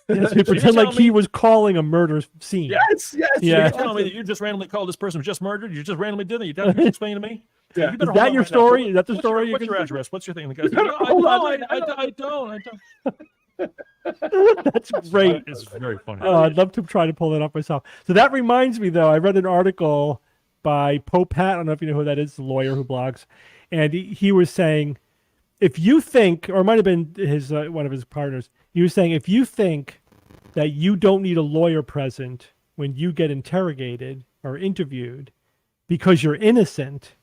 Yes, he pretend like he was calling a murder scene. Yes. Yeah. You're telling me that you just randomly called this person who just murdered? You just randomly did that? You don't explain to me? Yeah. Is that your story? Is that the story? What's your address? What's your thing? The guy's like, I don't. That's great. It's very funny. I'd love to try to pull it up myself. So that reminds me, though, I read an article by Pope Pat. I don't know if you know who that is, the lawyer who blogs. And he was saying, if you think, or it might have been his one of his partners, he was saying, if you think that you don't need a lawyer present when you get interrogated or interviewed because you're innocent,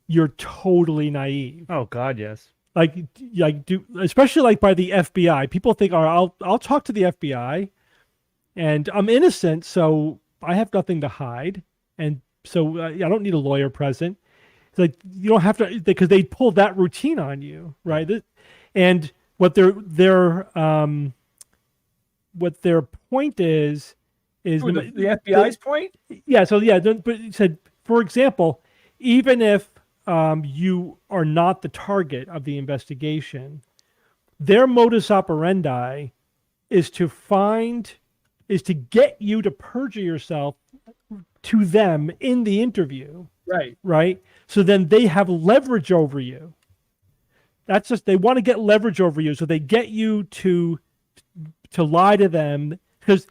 you're totally naive. Oh God, yes. Especially like by the FBI. People think, I'll talk to the FBI, and I'm innocent, so I have nothing to hide, and so I don't need a lawyer present. It's like you don't have to, because they pull that routine on you, right? And what their point is the FBI's point. Yeah. So yeah, but he said, for example, even if you are not the target of the investigation, their modus operandi is to get you to perjure yourself to them in the interview. Right. So then they have leverage over you. That's just, they want to get leverage over you. So they get you to lie to them, because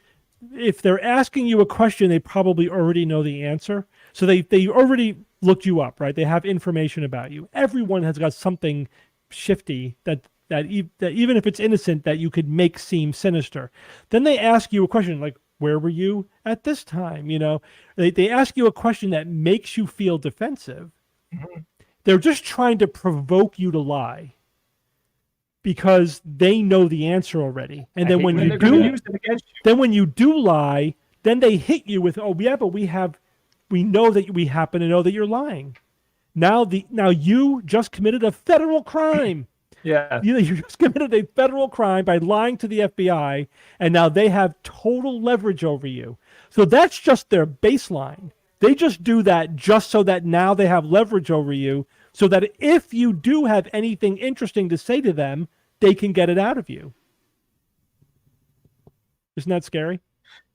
if they're asking you a question, they probably already know the answer. So they already looked you up, right? They have information about you. Everyone has got something shifty that even if it's innocent, that you could make seem sinister. Then they ask you a question like, where were you at this time? They ask you a question that makes you feel defensive. Mm-hmm. They're just trying to provoke you to lie because they know the answer already. And then when you do lie, then they hit you with, oh yeah, but we know that we happen to know that you're lying. Now you just committed a federal crime. Yeah. You just committed a federal crime by lying to the FBI, and now they have total leverage over you. So that's just their baseline. They just do that just so that now they have leverage over you, so that if you do have anything interesting to say to them, they can get it out of you. Isn't that scary?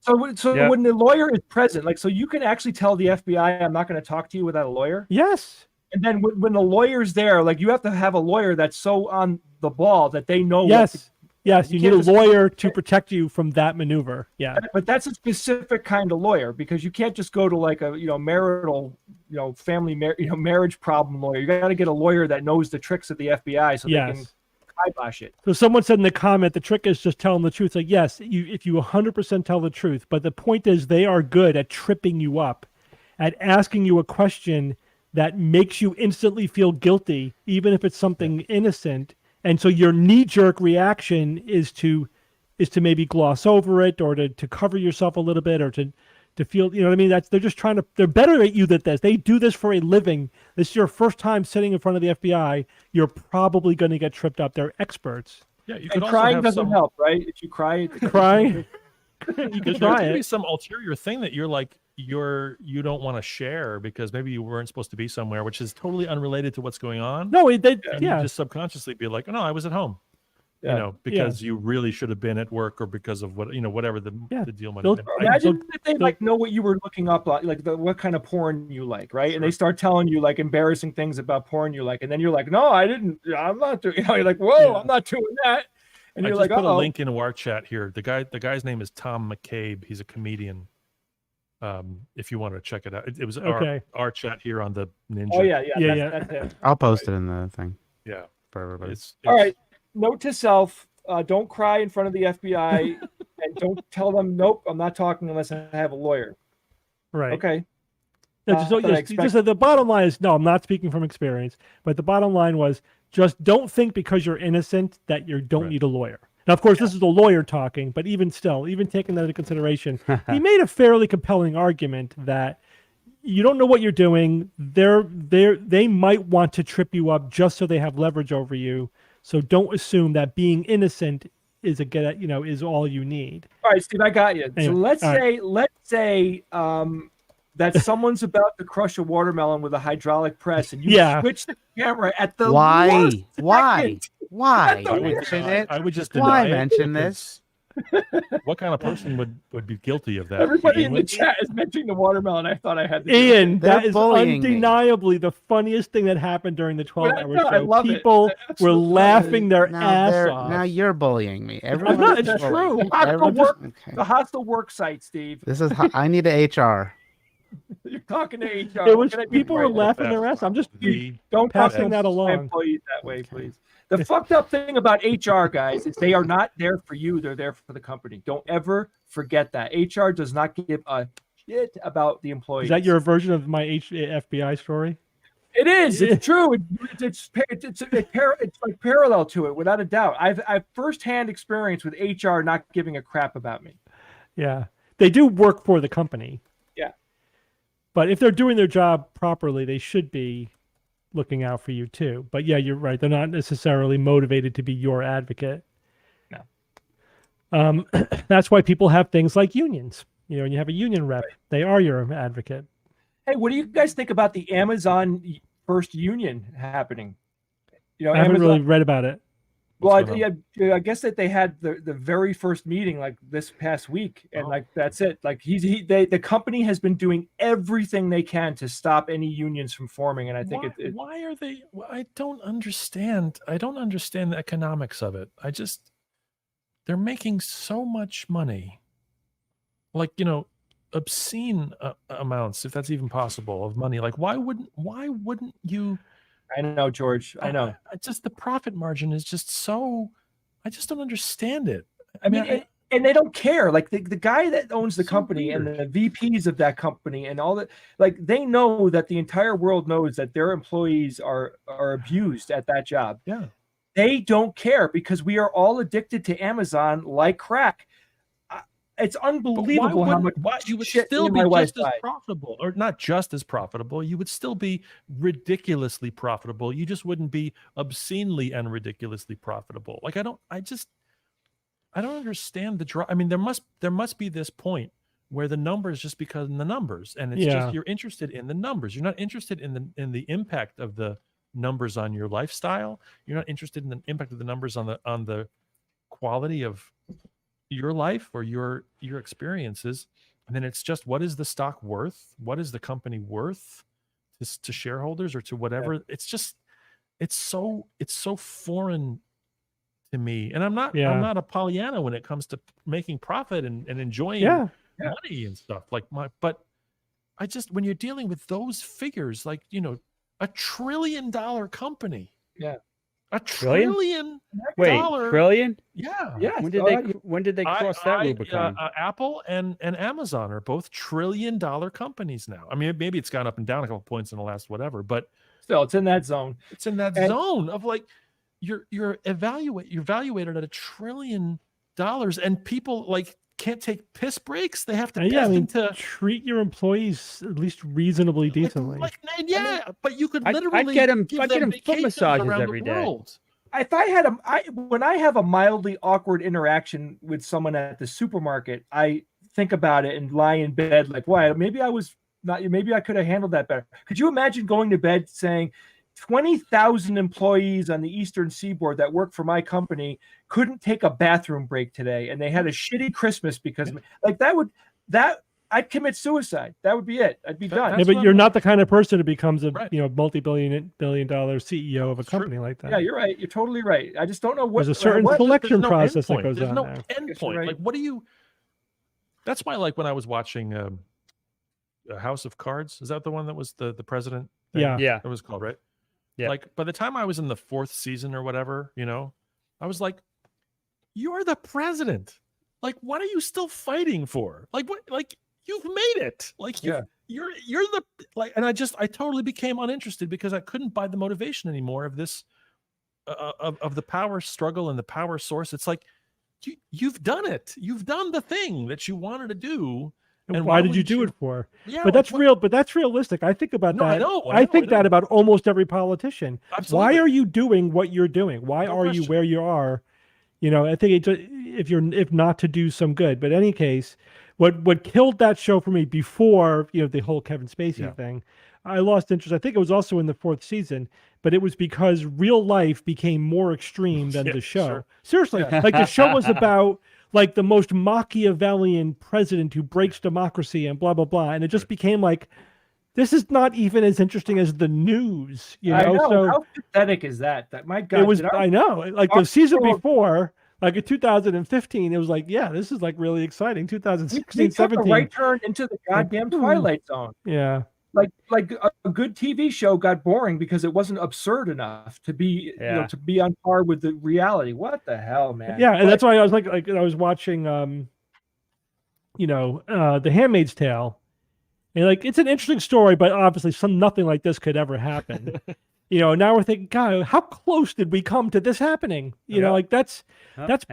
So when the lawyer is present, so you can actually tell the FBI, I'm not going to talk to you without a lawyer? Yes. And then when the lawyer's there, you have to have a lawyer that's so on the ball that they know. Yes, you need a lawyer to protect you from that maneuver. Yeah, but that's a specific kind of lawyer, because you can't just go to like a marital, family, marriage problem lawyer. You got to get a lawyer that knows the tricks of the FBI so they can kibosh it. So someone said in the comment, the trick is just telling the truth. Like, yes, if you 100% tell the truth, but the point is they are good at tripping you up, at asking you a question that makes you instantly feel guilty, even if it's something innocent. And so your knee-jerk reaction is to maybe gloss over it, or to cover yourself a little bit, or to feel, they're just they're better at you than this. They do this for a living. This is your first time sitting in front of the FBI. You're probably going to get tripped up. They're experts. Yeah, you could also crying have doesn't help, right? If you cry, you can try it. Be some ulterior thing that you're like, you don't want to share because maybe you weren't supposed to be somewhere, which is totally unrelated to what's going on. No, And you just subconsciously be like, oh, no, I was at home. Yeah. Because you really should have been at work or because of whatever the deal might They'll- have been. Imagine if they like know what you were looking up, like what kind of porn you like, right? And they start telling you like embarrassing things about porn you like, and then you're like, no, I didn't. I'm not doing. You're like, whoa, I'm not doing that. And I you're just like, put a oh, link in our chat here. The guy's name is Tom McCabe. He's a comedian. If you want to check it out, it was our chat here on the Ninja. oh yeah, that's it. I'll post it in the thing Yeah. for everybody. All right. Note to self: don't cry in front of the FBI, and don't tell them, nope, I'm not talking unless I have a lawyer. Right. Okay. Yeah, just the bottom line is no, I'm not speaking from experience, but the bottom line was just don't think because you're innocent that you don't need a lawyer. Now, of course, this is the lawyer talking, but even still, even taking that into consideration, he made a fairly compelling argument that you don't know what you're doing. They might want to trip you up just so they have leverage over you. So don't assume that being innocent is is all you need. All right, Steve, I got you. Anyway, so let's say that someone's about to crush a watermelon with a hydraulic press, and you switch the camera at the worst second. Why I mention it? I would just Why deny it mention because this? What kind of person would be guilty of that? Everybody in the chat is mentioning the watermelon. I thought I had to Ian, They're that is bullying me. undeniably the funniest thing that happened during the 12-hour I show. love it. People were Absolutely. laughing their ass off. Now you're bullying me. I'm not, it's true. The hostile work site, Steve. This is. I need a HR. You're talking to HR. It was What can I do people for were you? laughing their ass. I'm just Don't passing talk that to along. my employees that way, please. The fucked up thing about HR, guys, is they are not there for you. They're there for the company. Don't ever forget that. HR does not give a shit about the employees. Is that your version of my FBI story? It is. It's true. It's like parallel to it, without a doubt. I've firsthand experience with HR not giving a crap about me. Yeah, they do work for the company. Yeah, but if they're doing their job properly, they should be looking out for you too. But yeah, you're right. They're not necessarily motivated to be your advocate. No. That's why people have things like unions. And you have a union rep. Right. They are your advocate. Hey, what do you guys think about the Amazon first union happening? I haven't Amazon, really read about it. Well, I guess that they had the very first meeting like this past week, and that's it. Like the company has been doing everything they can to stop any unions from forming, and I think why are they? I don't understand. I don't understand the economics of it. They're making so much money, like obscene amounts, if that's even possible, of money. Like why wouldn't you? I know, George. I know. Just the profit margin is just so. I just don't understand it. I mean, and they don't care. Like the guy that owns the company and the VPs of that company and all that, like they know that the entire world knows that their employees are abused at that job. Yeah. They don't care because we are all addicted to Amazon like crack. It's unbelievable how much you would still be just as profitable, or not just as profitable. You would still be ridiculously profitable. You just wouldn't be obscenely and ridiculously profitable. Like I don't understand the draw. I mean, there must be this point where the numbers just become the numbers, and it's just you're interested in the numbers. You're not interested in the impact of the numbers on your lifestyle. You're not interested in the impact of the numbers on the quality of your life or your experiences. And then it's just, what is the stock worth? What is the company worth to shareholders or to whatever? Yeah. It's so foreign to me. And I'm not a Pollyanna when it comes to making profit and enjoying money and stuff but I just, when you're dealing with those figures, like, $1 trillion company. Yeah. $1 trillion? Wait, trillion? Yeah. Yeah. When did they cross that Rubicon? Apple and Amazon are both $1 trillion companies now. I mean, maybe it's gone up and down a couple points in the last whatever, but still, it's in that zone. It's in that zone of like you're evaluated at $1 trillion, and people like can't take piss breaks. They have to treat your employees at least reasonably decently. But you could literally I'd get them foot massages every day. When I have a mildly awkward interaction with someone at the supermarket, I think about it and lie in bed like, why? Maybe I was not. Maybe I could have handled that better. Could you imagine going to bed saying 20,000 employees on the Eastern Seaboard that work for my company couldn't take a bathroom break today, and they had a shitty Christmas because like I'd commit suicide. That would be it. I'd be done. Yeah, but you're not the kind of person who becomes a Right. multi-billion dollar CEO of a company like that. Yeah, you're right. You're totally right. I just don't know what There's a certain what- selection There's no process that endpoint. goes There's on no there. end Guess point. you're right. Like, what do you? That's why, like, when I was watching House of Cards, is that the one that was the president? thing? Yeah. Yeah. That was called, right? Yeah. Like, by the time I was in the 4th season or whatever, I was like, "You're the president. Like, what are you still fighting for? Like, what? Like, you've made it. Like, you're the like." And I totally became uninterested because I couldn't buy the motivation anymore of this, of the power struggle and the power source. It's like, you've done it. You've done the thing that you wanted to do. And why did you do it for? Yeah, But like, that's real. But that's realistic. I think about No, I that. know, I think I know. that about almost every politician. Absolutely. Why are you doing what you're doing? Why No are you question. where you are? I think if not to do some good. But in any case, what killed that show for me before the whole Kevin Spacey thing, I lost interest. I think it was also in the 4th season, but it was because real life became more extreme than Yeah, the show. sure. Seriously, like the show was about like the most Machiavellian president who breaks democracy and blah blah blah, and it just became like, this is not even as interesting as the news. I know. So How pathetic is that? That my God. it was. did our- I know. Like our the season show- before, like in 2015, it was like, yeah, this is like really exciting. we 2016, took a 17, right turn into the goddamn Twilight Zone. yeah. Like a good TV show got boring because it wasn't absurd enough to be Yeah. to be on par with the reality. What the hell, man? Yeah, and that's why I was like I was watching The Handmaid's Tale. And like it's an interesting story, but obviously nothing like this could ever happen. Now we're thinking, God, how close did we come to this happening? Like that's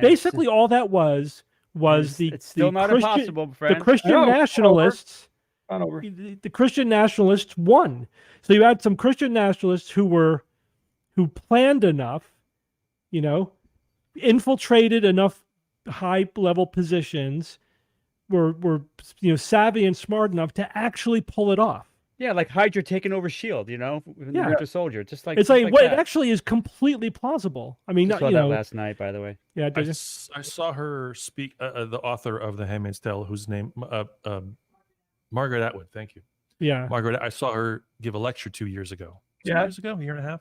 basically all that was it's still not Christian, impossible, the friend. Christian No, nationalists. On over. The Christian nationalists won. So you had some Christian nationalists who planned enough, infiltrated enough high level positions, were savvy and smart enough to actually pull it off. Yeah, like Hydra taking over Shield, in the Yeah. Winter Soldier. Just like It's just like what it that. actually is completely plausible. I mean, Just saw that last night, by the way. yeah, I, did you? I saw her speak, the author of The Handmaid's Tale, whose name, Margaret Atwood. Thank you. Yeah, Margaret, I saw her give a lecture 2 years ago. 2 Yeah. years ago, a year and a half.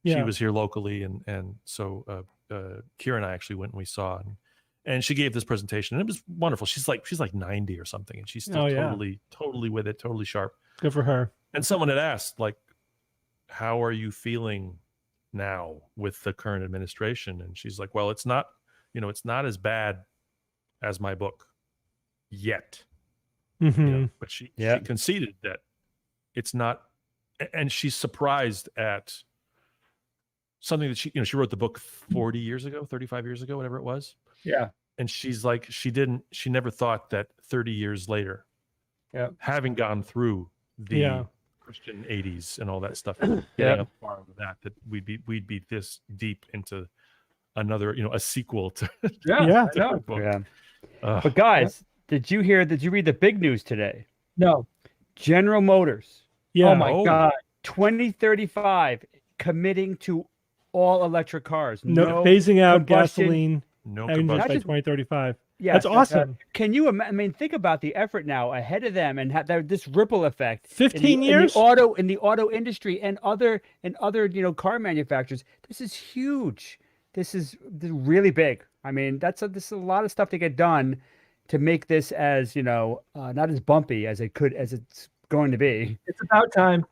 yeah. She was here locally, and so Kira and I actually went and we saw, and she gave this presentation, and it was wonderful. She's like 90 or something, and she's still Oh, yeah. totally with it, totally sharp. Good for her. And someone had asked, like, how are you feeling now with the current administration? And she's like, well, it's not as bad as my book yet. Hmm. But she Yeah. conceded that it's not, and she's surprised at something that she wrote the book 40 years ago, 35 years ago, whatever it was. Yeah. And she's like, she never thought that 30 years later, Yeah. having gone through the Yeah. Christian 80s and all that stuff, Yeah. getting up far with that we'd be this deep into another, a sequel to Yeah. Yeah. I know. her book. Yeah. Ugh. But guys, did you read the big news today? No. General Motors, Yeah. Oh my Oh. God. 2035, committing to all electric cars. No, phasing out combustion. gasoline No engines combustion. by Not just- 2035. Yeah, That's awesome. Can you imagine? I mean, think about the effort now ahead of them and this ripple effect. 15 in years? the auto industry and other car manufacturers. This is huge. This is really big. I mean, this is a lot of stuff to get done to make this as not as bumpy as it's going to be. It's about time.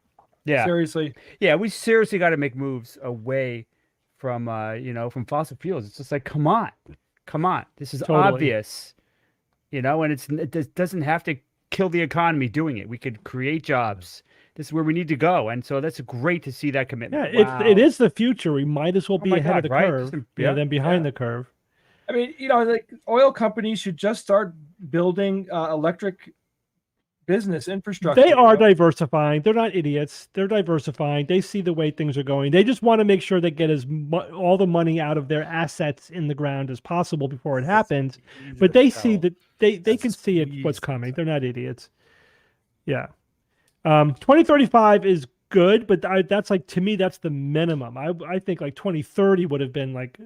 Yeah, Seriously. yeah. We seriously got to make moves away from from fossil fuels. It's just like, come on. This is Totally. obvious, and it doesn't have to kill the economy doing it. We could create jobs. This is where we need to go. And so that's great to see that Yeah, commitment. it is the future. We might as well be my ahead God, of the right? curve, Just- than behind the curve. I mean, like oil companies should just start building electric business infrastructure. They are diversifying. They're not idiots. They're diversifying. They see the way things are going. They just want to make sure they get all the money out of their assets in the ground as possible before it happens. But they see that they can That's see what's squeezed. coming. They're not idiots. Yeah. 2035 is good, but that's like, to me, that's the minimum. I think like 2030 would have been like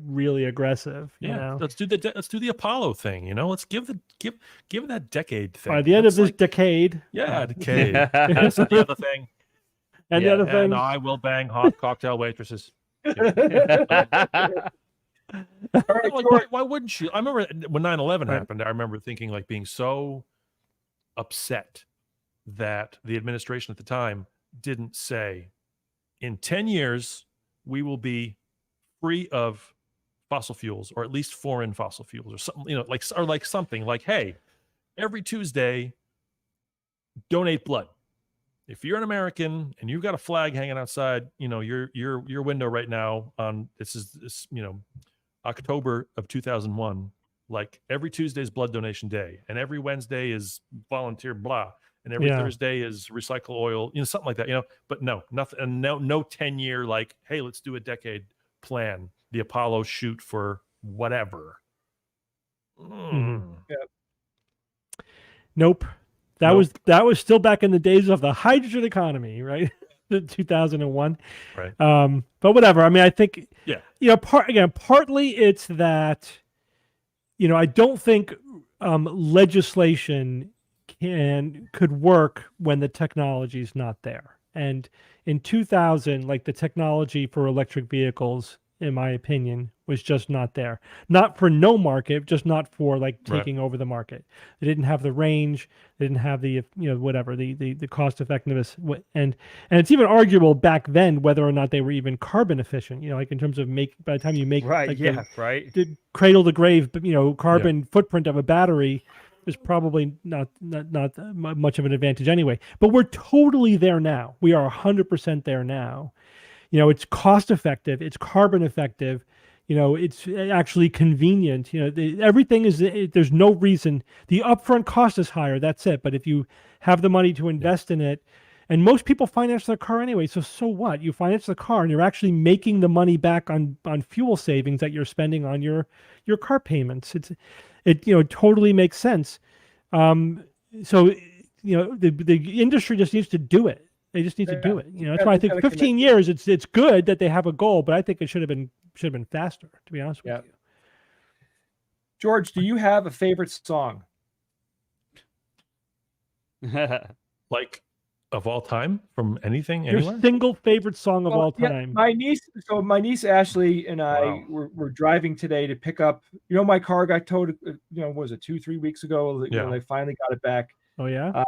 really aggressive. You know? let's do the Apollo thing. You know, let's give that decade thing. By the end of That's this decade. decade. That's the other thing. And the other thing. No, I will bang hot cocktail waitresses. Why wouldn't you? I remember when 9/11 happened. I remember thinking, like, being so upset that the administration at the time didn't say, in 10 years we will be free of fossil fuels, or at least foreign fossil fuels, or something, you know, like something like, hey, every Tuesday donate blood. If you're an American and you've got a flag hanging outside, you know, your window right now on this, you know, October of 2001, like every Tuesday is blood donation day, and every Wednesday is volunteer blah, and every Thursday is recycle oil, you know, something like that, you know. But no, nothing, and no 10-year, like, hey, let's do a decade plan, the Apollo shoot for whatever. Yeah. Nope. That was still back in the days of the hydrogen economy, right? 2001. Right. But whatever. I mean, I think, you know, partly it's that, you know, I don't think legislation could work when the technology is not there. And in 2000, like, the technology for electric vehicles, in my opinion, was just not there. Not for no market, just not for like taking over the market. They didn't have the range. They didn't have the, you know, whatever, the cost effectiveness. And it's even arguable back then whether or not they were even carbon efficient. You know, like in terms of by the time you make the cradle to grave, you know, carbon footprint of a battery is probably not much of an advantage anyway. But we're totally there now. We are 100% there now. You know, it's cost effective, it's carbon effective, you know, it's actually convenient. You know, everything is, there's no reason. The upfront cost is higher, that's it. But if you have the money to invest in it, and most people finance their car anyway, so what? You finance the car and you're actually making the money back on fuel savings that you're spending on your car payments. It you know, totally makes sense. So, you know, the industry just needs to do it. They just need to do it. You know, that's why I think 15 years. It's good that they have a goal, but I think it should have been faster. To be honest with you. George, do you have a favorite song? Like, of all time, from anything, your anywhere? Single favorite song of all time. My niece Ashley and I were driving today to pick up. You know, my car got towed. You know, what was it 2-3 weeks ago? You know, they finally got it back. Oh yeah.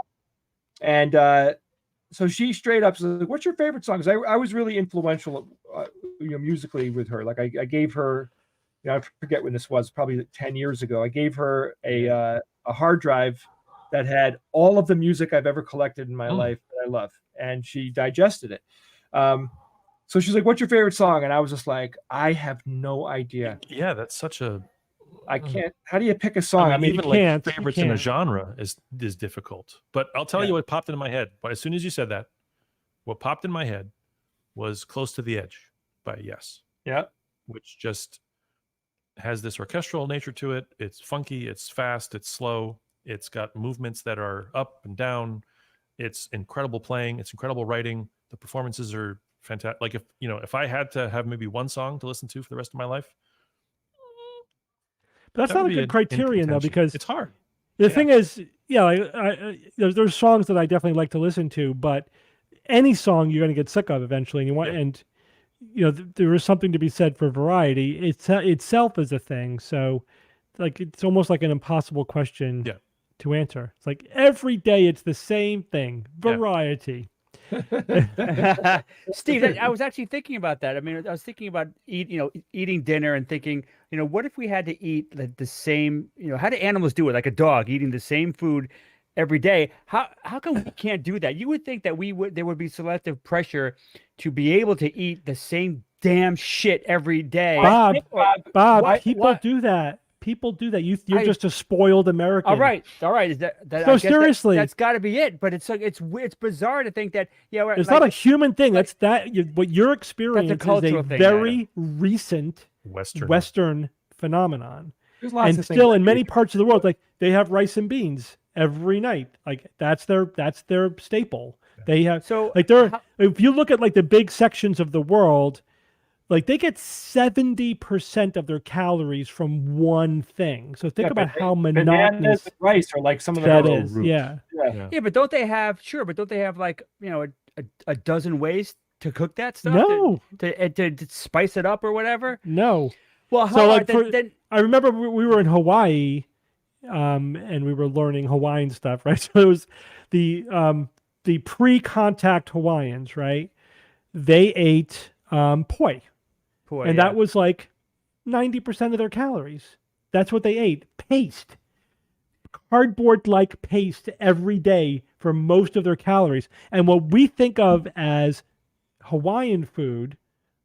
So she straight up said, "What's your favorite song?" Because I was really influential, you know, musically with her. Like I gave her, you know, I forget when this was, probably 10 years ago. I gave her a hard drive that had all of the music I've ever collected in my life that I love, and she digested it. So she's like, "What's your favorite song?" And I was just like, "I have no idea." Yeah, that's such a. I can't. How do you pick a song? I mean, even like favorites in a can't. genre is difficult. But I'll tell you what popped into my head. As soon as you said that, what popped in my head was "Close to the Edge" by Yes. Yeah. Which just has this orchestral nature to it. It's funky. It's fast. It's slow. It's got movements that are up and down. It's incredible playing. It's incredible writing. The performances are fantastic. Like, if I had to have maybe one song to listen to for the rest of my life. But that's not a good criterion, though, because it's hard. The thing is, there's songs that I definitely like to listen to, but any song you're going to get sick of eventually, and you want, and you know, there is something to be said for variety. Itself is a thing, so like it's almost like an impossible question to answer. It's like every day it's the same thing, variety. Steve, I was actually thinking about that. I mean, I was thinking about eating dinner and thinking, what if we had to eat the same, how do animals do it? Like a dog eating the same food every day. How come we can't do that? You would think that there would be selective pressure to be able to eat the same damn shit every day. Bob, people do that. People do that. You're just a spoiled American. All right. Is that so seriously? That's got to be it. But it's bizarre to think that it's not a human thing. That's what you're experiencing is a very recent Western phenomenon. There's lots And of things still like in many that. parts of the world, like they have rice and beans every night. Like that's their staple. They have So like if you look at like the big sections of the world, like they get 70% of their calories from one thing. So think about how bananas monotonous and rice are like some of the that herbal is. roots. Yeah. Yeah. yeah, but don't they have like, you know, a dozen ways to cook that stuff? No. To spice it up or whatever? No. Well, So like then I remember we were in Hawaii, and we were learning Hawaiian stuff, right? So it was the pre-contact Hawaiians, right? They ate poi, boy, and that was like 90% of their calories. That's what they ate. Paste, cardboard-like paste every day for most of their calories. And what we think of as Hawaiian food,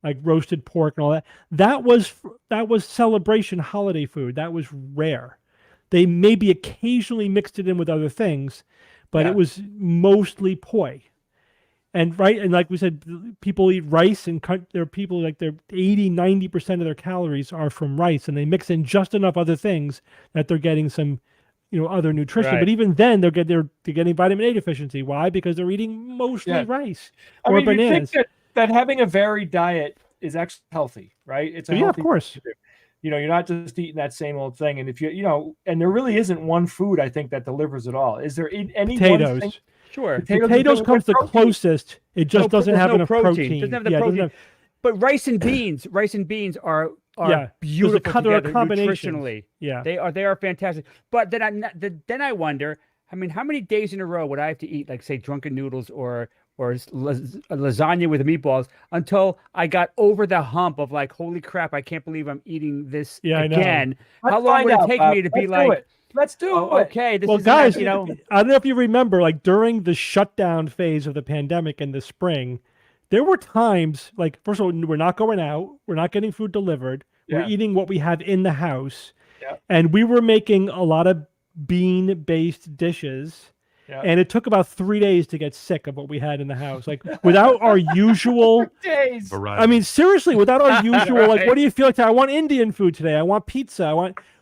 like roasted pork and all that was celebration holiday food. That was rare. They maybe occasionally mixed it in with other things, but it was mostly poi. And like we said, people eat rice, and there are people like they're 80-90% of their calories are from rice, and they mix in just enough other things that they're getting some, other nutrition. Right. But even then, they're getting vitamin A deficiency. Why? Because they're eating mostly rice or bananas. You think that having a varied diet is actually healthy, right? It's a healthy of course. thing to do. You're not just eating that same old thing. And if and there really isn't one food, I think, that delivers it all. Is there any Potatoes? one thing? sure. Potatoes comes the closest. It just doesn't have enough protein. Doesn't have the protein. But rice and beans are beautiful they're a together combination. nutritionally. Yeah. They are fantastic. But then I wonder, I mean, how many days in a row would I have to eat, like, say, drunken noodles or lasagna with meatballs until I got over the hump of like, holy crap, I can't believe I'm eating this again. How long would it take me to be like, let's do it. Okay, this well, is guys, I don't know if you remember, like during the shutdown phase of the pandemic in the spring, there were times like, first of all, we're not going out, we're not getting food delivered, we're eating what we have in the house, and we were making a lot of bean-based dishes. Yeah. And it took about 3 days to get sick of what we had in the house. Like without our usual days. I mean, seriously, without our usual, like, what do you feel like? I want Indian food today. I want pizza.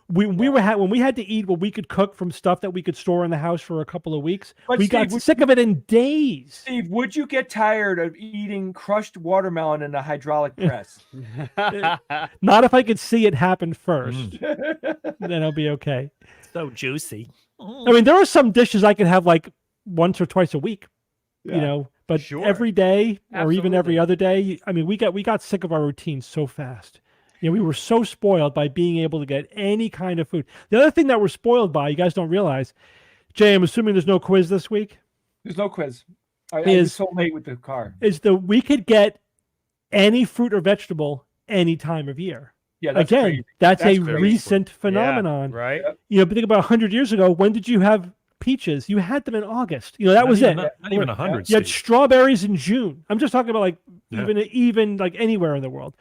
When we had to eat what we could cook from stuff that we could store in the house for a couple of weeks. But we got sick of it in days. Steve, would you get tired of eating crushed watermelon in a hydraulic press? Not if I could see it happen first. Then I'll be okay. So juicy. I mean, there are some dishes I could have like once or twice a week, but every day or even every other day. I mean, we got sick of our routine so fast. We were so spoiled by being able to get any kind of food. The other thing that we're spoiled by, you guys don't realize, Jay, I'm assuming there's no quiz this week. There's no quiz. I was so late with the car. We could get any fruit or vegetable any time of year. Yeah, that's again, crazy. that's a crazy. recent phenomenon, right? But think about 100 years ago. When did you have peaches? You had them in August. That was it. Not even 100. You had strawberries in June. I'm just talking about like even like anywhere in the world.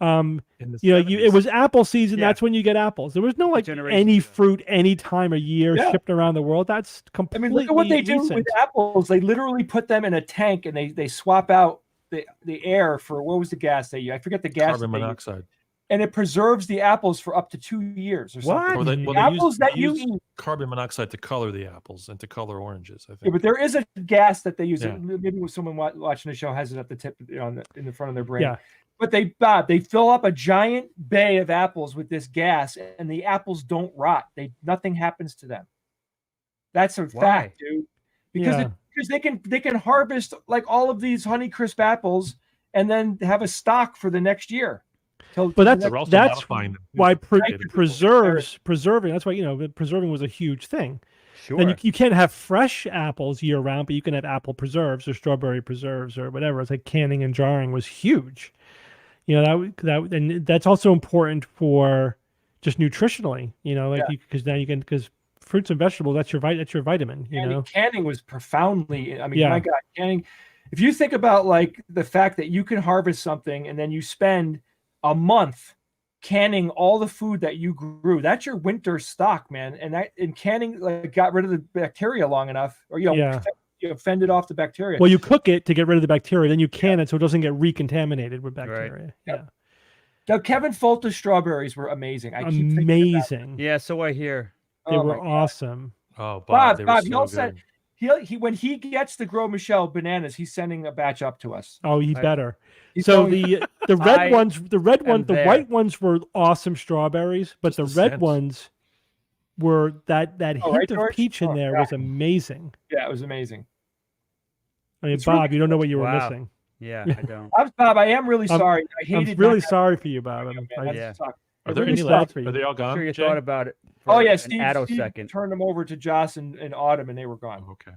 It was apple season. That's when you get apples. There was no like any fruit any time of year shipped around the world. That's completely. I mean, look at what they do with apples. They literally put them in a tank and they swap out the air for, what was the gas they use? I forget the gas. Carbon monoxide. And it preserves the apples for up to 2 years or something. Or the apples that you eat, carbon monoxide to color the apples and to color oranges, I think. Yeah, but there is a gas that they use. Maybe someone watching the show has it at the tip, in the front of their brain. Yeah. But they fill up a giant bay of apples with this gas, and the apples don't rot. Nothing happens to them. That's a fact, dude. Because they can harvest like all of these Honeycrisp apples and then have a stock for the next year. But that's why preserving. That's why preserving was a huge thing. Sure. And you can't have fresh apples year round, but you can have apple preserves or strawberry preserves or whatever. It's like canning and jarring was huge. And that's also important for just nutritionally. Because fruits and vegetables, that's your vitamin. Canning was profoundly. I mean, my God, canning. If you think about like the fact that you can harvest something and then you spend a month canning all the food that you grew, that's your winter stock, man. And canning like got rid of the bacteria long enough, or fended off the bacteria. Well, you cook it to get rid of the bacteria, then you can it so it doesn't get recontaminated with bacteria. Right. The Kevin Folta strawberries were amazing. I keep thinking about Amazing. Yeah, so I hear. They Oh were my God. awesome. Oh, Bob, they were Bob, so he'll good. send he when he gets the Gros Michel bananas, he's sending a batch up to us. Oh, you I- better. He's So going- the red I ones, the there. white ones were awesome strawberries, but Just the the red scent. ones were that Oh, hint right, of George? peach in Oh, there God. was amazing. Yeah, it was amazing. I mean, It's Bob, really you don't know what you were Wow. missing. Yeah, I don't. Bob, I am really I'm- sorry. I I'm hated really not sorry for you, Bob. having I'm- you, man. Yeah. That sucked. Are It there really any sucked. left? for you. Are they all I'm gone? sure you Jay? thought about it. Oh for yeah, an Steve attosecond. turned them over to Joss and Autumn, and they were gone. Oh, okay.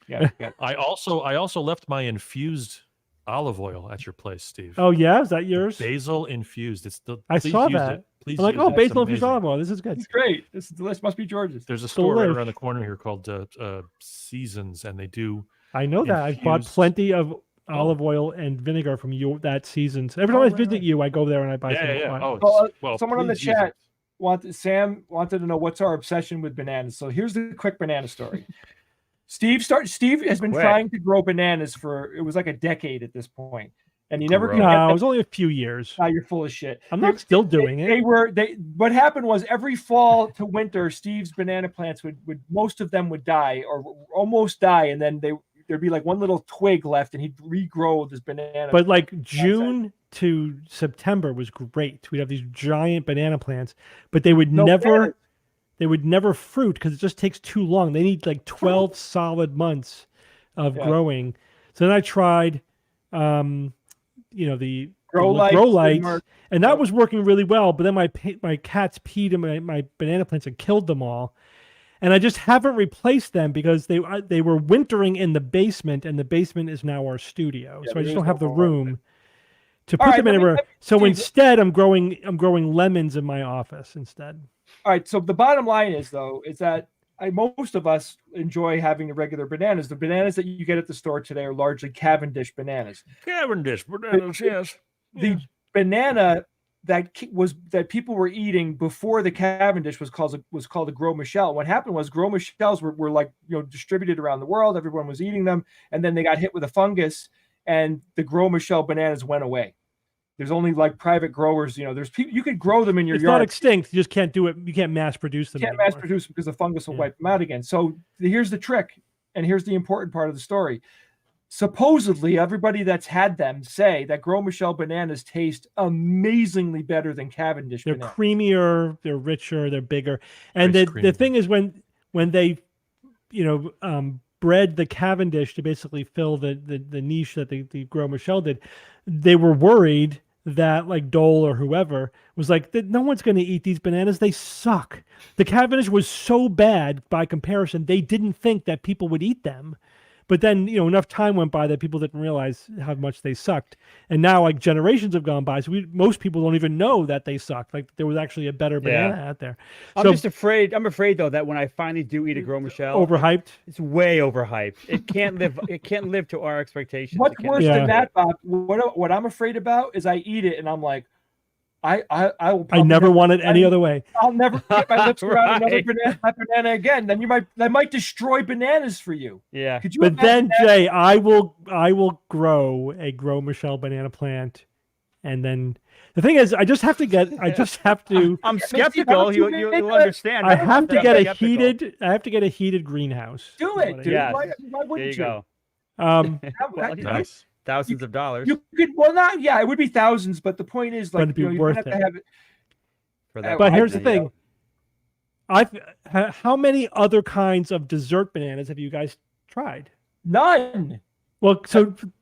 Yeah, yeah. I also left my infused olive oil at your place, Steve. Oh yeah, is that yours? Basil infused. It's the. I please saw use that. It. Please I'm like, use oh, it. It's basil infused amazing. olive oil. This is good. It's great. This is delicious. Must be George's. There's a store right Delish. around the corner here called Seasons, and they do. I know that. I've bought infused- plenty of olive oil and vinegar from you that seasons. Every time Oh, I right, visit right. you, I go there and I buy some. Yeah. Oh, Well, it's, well, someone on the please use chat it. Sam wanted to know what's our obsession with bananas. So here's the quick banana story. Steve has been Quick. trying to grow bananas for it was like a decade at this point, and he never could Grow. get No, it them. was only a few years. Ah, you're full of shit. I'm not still doing it. What happened was every fall to winter, Steve's banana plants would most of them would die or almost die, and then there'd be like one little twig left, and he'd regrow this banana. But like June to September was great. We'd have these giant banana plants, but they would No never bananas. they would never fruit because it just takes too long. They need like 12 solid months of Yeah. growing. So then I tried the Grow the lights, and that was working really well, but then my cats peed in my banana plants and killed them all. And I just haven't replaced them because they were wintering in the basement, and the basement is now our studio. Yeah, So I just there don't is have the no room. room to All put right, them let me- anywhere. let me- So Steve- instead, I'm growing lemons in my office instead. All right. So the bottom line is that most of us enjoy having the regular bananas. The bananas that you get at the store today are largely Cavendish bananas. Cavendish bananas, yes. The banana that people were eating before the Cavendish was called a Gros Michel. What happened was Gros Michels were like distributed around the world. Everyone was eating them, and then they got hit with a fungus, and the Gros Michel bananas went away. There's only like private growers. There's people you could grow them in your It's not yard. extinct. You just can't do it. You can't mass produce them. Can't mass anymore. produce because the fungus will Yeah. wipe them out again. So here's the trick, and here's the important part of the story. Supposedly, everybody that's had them say that Gros Michel bananas taste amazingly better than Cavendish They're bananas. creamier, they're richer, they're bigger. And Ice the cream. thing is when they, bred the Cavendish to basically fill the niche that the Gros Michel did, they were worried that like Dole or whoever was like, no one's going to eat these bananas. They suck. The Cavendish was so bad by comparison, they didn't think that people would eat them. But then, enough time went by that people didn't realize how much they sucked. And now, like, generations have gone by, so most people don't even know that they sucked. Like, there was actually a better banana out there. I'm So just afraid. I'm afraid though that when I finally do eat a Gros Michel, overhyped. it's way overhyped. It can't live. It can't live to our expectations. What's It can't worse live- Yeah. than that, Bob? What I'm afraid about is I eat it and I'm like, I will. I probably never want it any other way. I'll never get my lips around another Right. banana again. Then that might destroy bananas for you. Yeah. Could you? But then, imagine that? Jay, I will grow a Gros Michel banana plant, and then the thing is, I just have to. I'm skeptical. You'll understand. I have to get a Skeptical. heated greenhouse. Do Is it, what I dude. Yeah. Why There wouldn't you you? go. Well, Nice. Thousands of dollars You could. Well, not. Yeah, it would be thousands, but the point is, But like, it'd be you don't worth have to it. have it. for that. But here's the banana. thing. How many other kinds of dessert bananas have you guys tried? None. Well,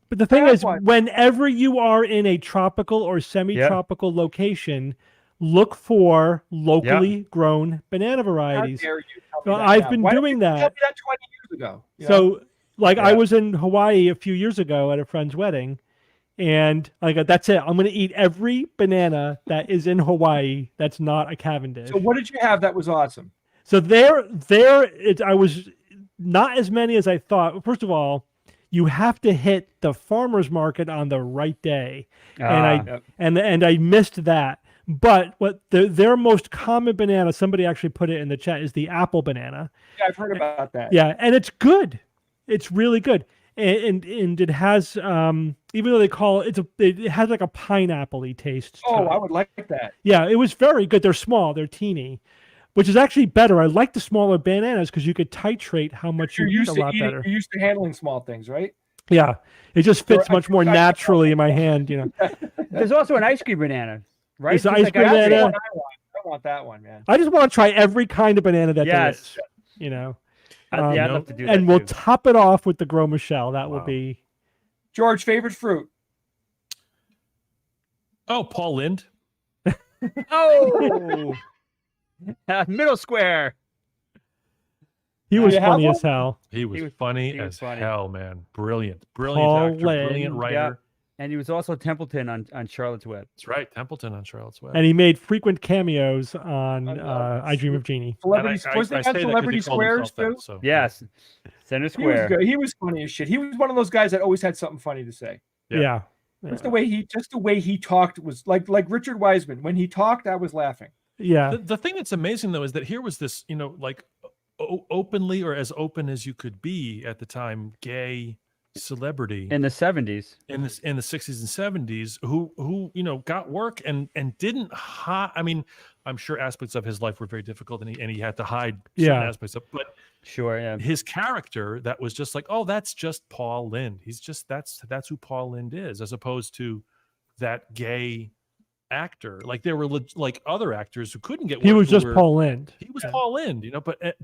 but the thing That is, one. whenever you are in a tropical or semi-tropical location, look for locally grown banana How varieties. dare you tell me Well, that I've now? been Why didn't doing you Tell that. me that 20 years ago. You know? So, like, I Yeah. was in Hawaii a few years ago at a friend's wedding, and that's it. I'm going to eat every banana that is in Hawaii that's not a Cavendish. So what did you have that was awesome? So I was not as many as I thought. First of all, you have to hit the farmer's market on the right day, Ah. and I missed that. But what their most common banana, somebody actually put it in the chat, is the apple banana. Yeah, I've heard about that. Yeah, and it's good. It's really good. and it has even though they call it it has like a pineapple-y taste to Oh, it. I would like that. Yeah, it was very good. They're small, they're teeny, which is actually better. I like the smaller bananas because you could titrate how much you eat a lot better. You're used to handling small things, right? Yeah, it just fits Or much more naturally in my hand. There's also an ice cream banana, right? It's the Just ice like cream ice cream. banana. I want that one, man. I just want to try every kind of banana that there Yes. is. You know, Yeah, I'd love to do that. and we'll too. top it off with the Gros Michel. That will Wow. be. George, favorite fruit? Oh, Paul Lind. Oh, middle square. He was you have funny one? as hell. He was was- funny he was as funny. hell, man. Brilliant actor, Paul brilliant Lind, writer. And he was also Templeton on Charlotte's Web. That's right, Templeton on Charlotte's Web. And he made frequent cameos on On, I Dream of Jeannie. Celebrity, And was he on say that 'cause Celebrity he called Squares himself too? that, so, Yes, Center He was Square. good. He was funny as shit. He was one of those guys that always had something funny to say. Yeah. Just the way he talked was like Richard Wiseman. When he talked, I was laughing. Yeah. The thing that's amazing though is that here was this, like openly or as open as you could be at the time, gay celebrity In the 70s. in the 60s and 70s who got work and didn't hide. I mean, I'm sure aspects of his life were very difficult and he had to hide certain Yeah. aspects of, but Sure, yeah. his character that was just like, oh, that's just Paul Lind. He's just that's who Paul Lind is, as opposed to that gay actor. Like there were like other actors who couldn't get work. He was who just were- Paul Lind. He was Paul Lind,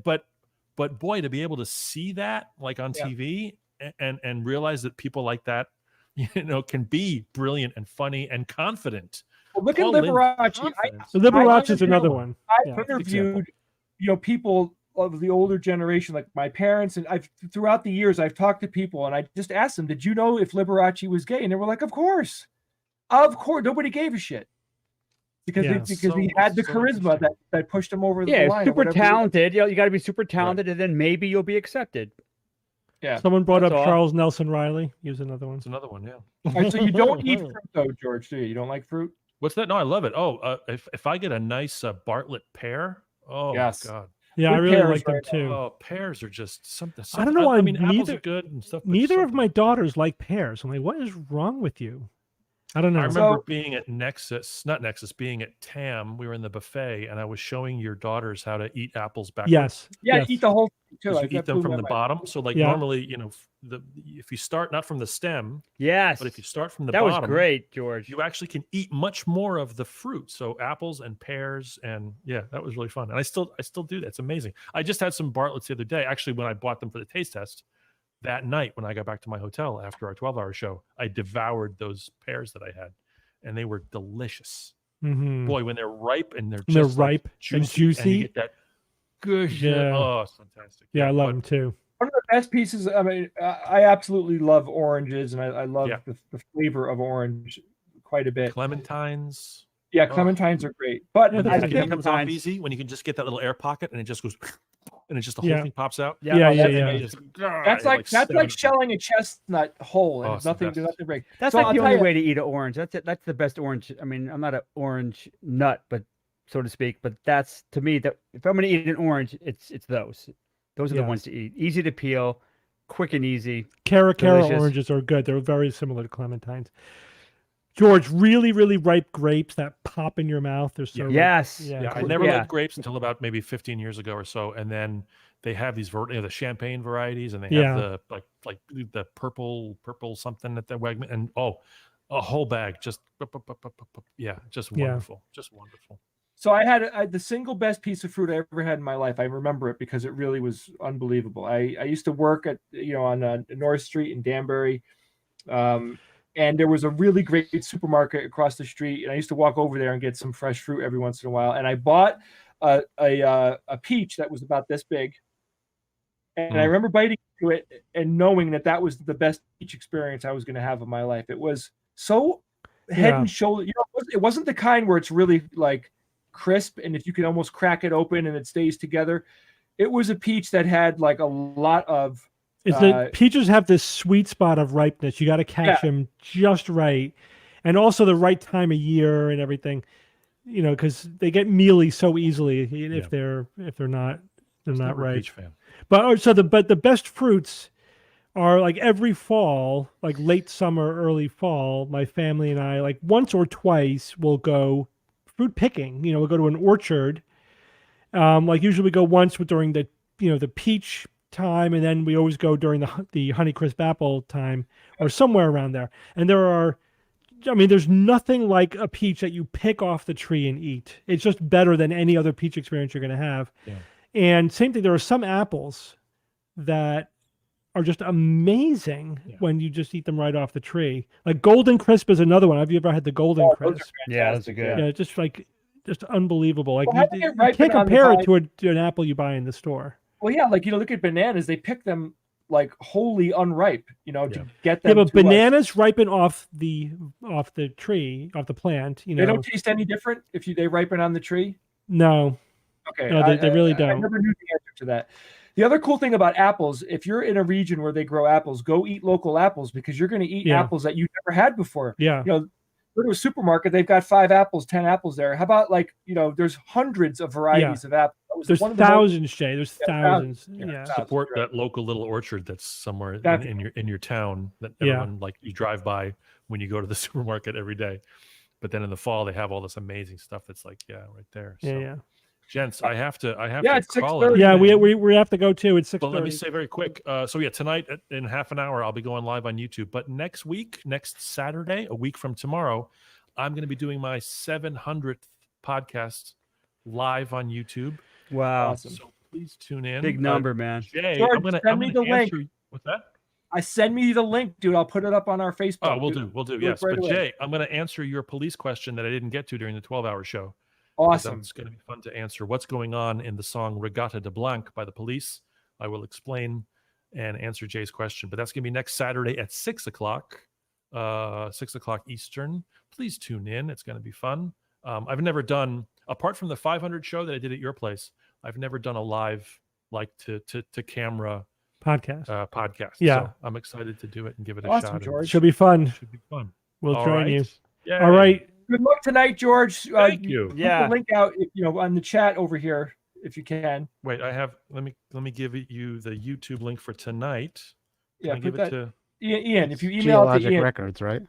but boy, to be able to see that like on Yeah. TV and realize that people like that, can be brilliant and funny and confident. Well, look Paul at Lind's Liberace. confidence. Liberace is I- another one. I Yeah. interviewed, people of the older generation, like my parents, and throughout the years, I've talked to people, and I just asked them, "Did you know if Liberace was gay?" And they were like, "Of course, of course." Nobody gave a shit because Yeah. he had the So charisma interesting. that pushed him over the Yeah, line. or super whatever. talented. You got to be super talented, and then maybe you'll be accepted. Yeah. Someone brought That's up all. Charles Nelson Riley. He was another one. It's another one, yeah. All right, so you don't eat fruit though, George, do you? You don't like fruit? What's that? No, I love it. Oh, if I get a nice Bartlett pear, oh Yes. my god. Yeah, I Good really pears like them right too. Oh, pears are just something. I don't know why I mean, apples neither- are good and stuff. but Neither of something- my daughters like pears. I'm like, what is wrong with you? I don't know. I remember So- being at being at TAM. We were in the buffet, and I was showing your daughters how to eat apples backwards. Yes. Yeah, yes. eat the whole thing too. 'Cause Like, you that eat them blew from my the mind. bottom. So, like Yeah. normally, if you start not from the stem, Yes, but if you start from the that was bottom, great, George. you actually can eat much more of the fruit. So apples and pears, and yeah, that was really fun. And I still do that. It's amazing. I just had some Bartletts the other day. Actually, when I bought them for the taste test that night, when I got back to my hotel after our 12-hour show, I devoured those pears that I had, and they were delicious. Mhm. Boy, when they're ripe and they're They're just like, ripe and and you juicy. get that good Yeah. Oh, it's fantastic. Yeah, I love but them too. One of the best pieces. I mean, I absolutely love oranges, and I love Yeah. the flavor of orange quite a bit. Clementines. Yeah, Oh. clementines are great, but Yeah, they're I good. It think comes off Clementines. easy when you can just get that little air pocket and it just goes and just the whole Yeah. thing pops out. Yeah, yeah, that's yeah. amazing. that's like shelling a chestnut whole, and Oh, there's it's the nothing best. nothing break. That's So like I'll the tell only you- way to eat an orange. That's it. That's the best orange. I mean, I'm not an orange nut, but so to speak. But that's to me that if I'm going to eat an orange, it's those. Those are the Yes. ones to eat. Easy to peel, quick and easy. Cara Delicious. oranges are good. They're very similar to clementines. George, really, really ripe grapes that pop in your mouth. They're so Yes. Yeah. Yeah, I cool. never Yeah. liked grapes until about maybe 15 years ago or so, and then they have these the champagne varieties, and they have Yeah. the like the purple something at the Wegman, and a whole bag, just yeah, just Yeah. wonderful, just wonderful. So I had the single best piece of fruit I ever had in my life. I remember it because it really was unbelievable. I used to work at on North Street in Danbury, and there was a really great supermarket across the street, and I used to walk over there and get some fresh fruit every once in a while. And I bought a peach that was about this big, and I remember biting into it and knowing that was the best peach experience I was going to have in my life. It was so head Yeah. and shoulder. It wasn't the kind where it's really like crisp and if you can almost crack it open and it stays together. It was a peach that had like a lot of Peaches have this sweet spot of ripeness. You got to catch them just right, and also the right time of year and everything. Because they get mealy so easily if they're not Never a right. peach fan. But the best fruits are like every fall, like late summer, early fall, my family and I, like once or twice, will go fruit picking. We'll go to an orchard. Like usually we go once during the the peach time, and then we always go during the Honeycrisp apple time, or somewhere around there. And there's nothing like a peach that you pick off the tree and eat. It's just better than any other peach experience you're going to have. Yeah. And same thing, there are some apples that are just amazing when you just eat them right off the tree. Like Golden Crisp is another one. Have you ever had the Golden Crisp? Yeah, that's a good. Yeah, just unbelievable. Like Well, you can't compare it to an apple you buy in the store. Well, yeah, like look at bananas. They pick them like wholly unripe, to get them. Yeah, but to bananas us. ripen off the tree, off the plant. They don't taste any different if they ripen on the tree. No. Okay. No, they really don't. I never knew the answer to that. The other cool thing about apples, if you're in a region where they grow apples, go eat local apples, because you're going to eat apples that you've never had before. Yeah. Go to a supermarket, they've got 5 apples, 10 apples there. How about there's hundreds of varieties of apples. There's thousands, Jay. There's thousands. Yeah. Support that local little orchard that's somewhere in your town that everyone you drive by when you go to the supermarket every day. But then in the fall they have all this amazing stuff that's right there. So. Yeah. Gents, I have to it's call 6:30. it. Yeah, we have to go too. It's 6:30. But let me say very quick. Tonight in half an hour, I'll be going live on YouTube. But next Saturday, a week from tomorrow, I'm going to be doing my 700th podcast live on YouTube. Wow. Awesome. So please tune in. Big number, man. Jay, George, send me the link. What's that? Send me the link, dude. I'll put it up on our Facebook. Oh, we'll do. Yes. Right but away. Jay, I'm going to answer your police question that I didn't get to during the 12-hour show. Awesome. It's going to be fun to answer what's going on in the song Regatta de Blanc by the Police. I will explain and answer Jay's question, but that's going to be next Saturday at 6 o'clock Eastern. Please tune in. It's going to be fun. I've never done, apart from the 500 show that I did at your place, I've never done a live to camera podcast. Yeah. So I'm excited to do it and give it a Awesome, shot. George. Should be fun. Should be fun. We'll All join right. you. Yay. All right. Good luck tonight, George. Thank you. Put the link out, on the chat over here, if you can. Wait, let me give you the YouTube link for tonight. Yeah, give it to Ian. If you email it to Geologic Ian. Records, right?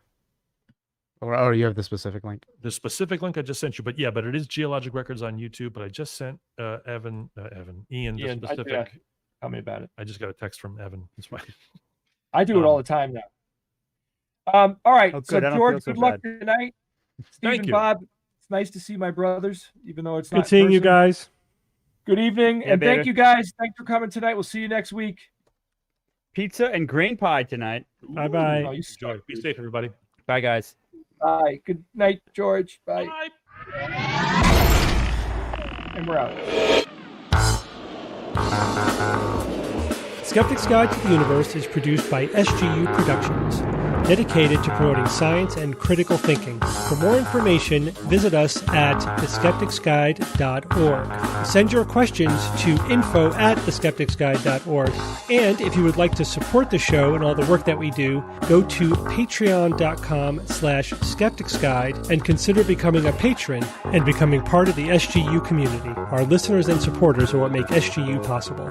Or you have the specific link. the specific link I just sent you, but it is Geologic Records on YouTube. But I just sent Ian the specific. Tell me about it. I just got a text from Evan. That's why. I do it all the time now. All right. Oh, So good. I don't George, feel good so luck bad. tonight. Steve Thank and you. Bob, it's nice to see my brothers, even though it's not Good seeing you person. guys. Good evening, Yeah, and thank baby. you guys. Thanks for coming tonight. We'll see you next week. Pizza and grain pie tonight. Bye-bye. Oh, you Enjoy. Be safe, everybody. Bye, guys. Bye. Good night, George. Bye. Bye. And we're out. Skeptic's Guide to the Universe is produced by SGU Productions, dedicated to promoting science and critical thinking. For more information, visit us at theskepticsguide.org. Send your questions to info@theskepticsguide.org. And if you would like to support the show and all the work that we do, go to patreon.com/skepticsguide and consider becoming a patron and becoming part of the SGU community. Our listeners and supporters are what make SGU possible.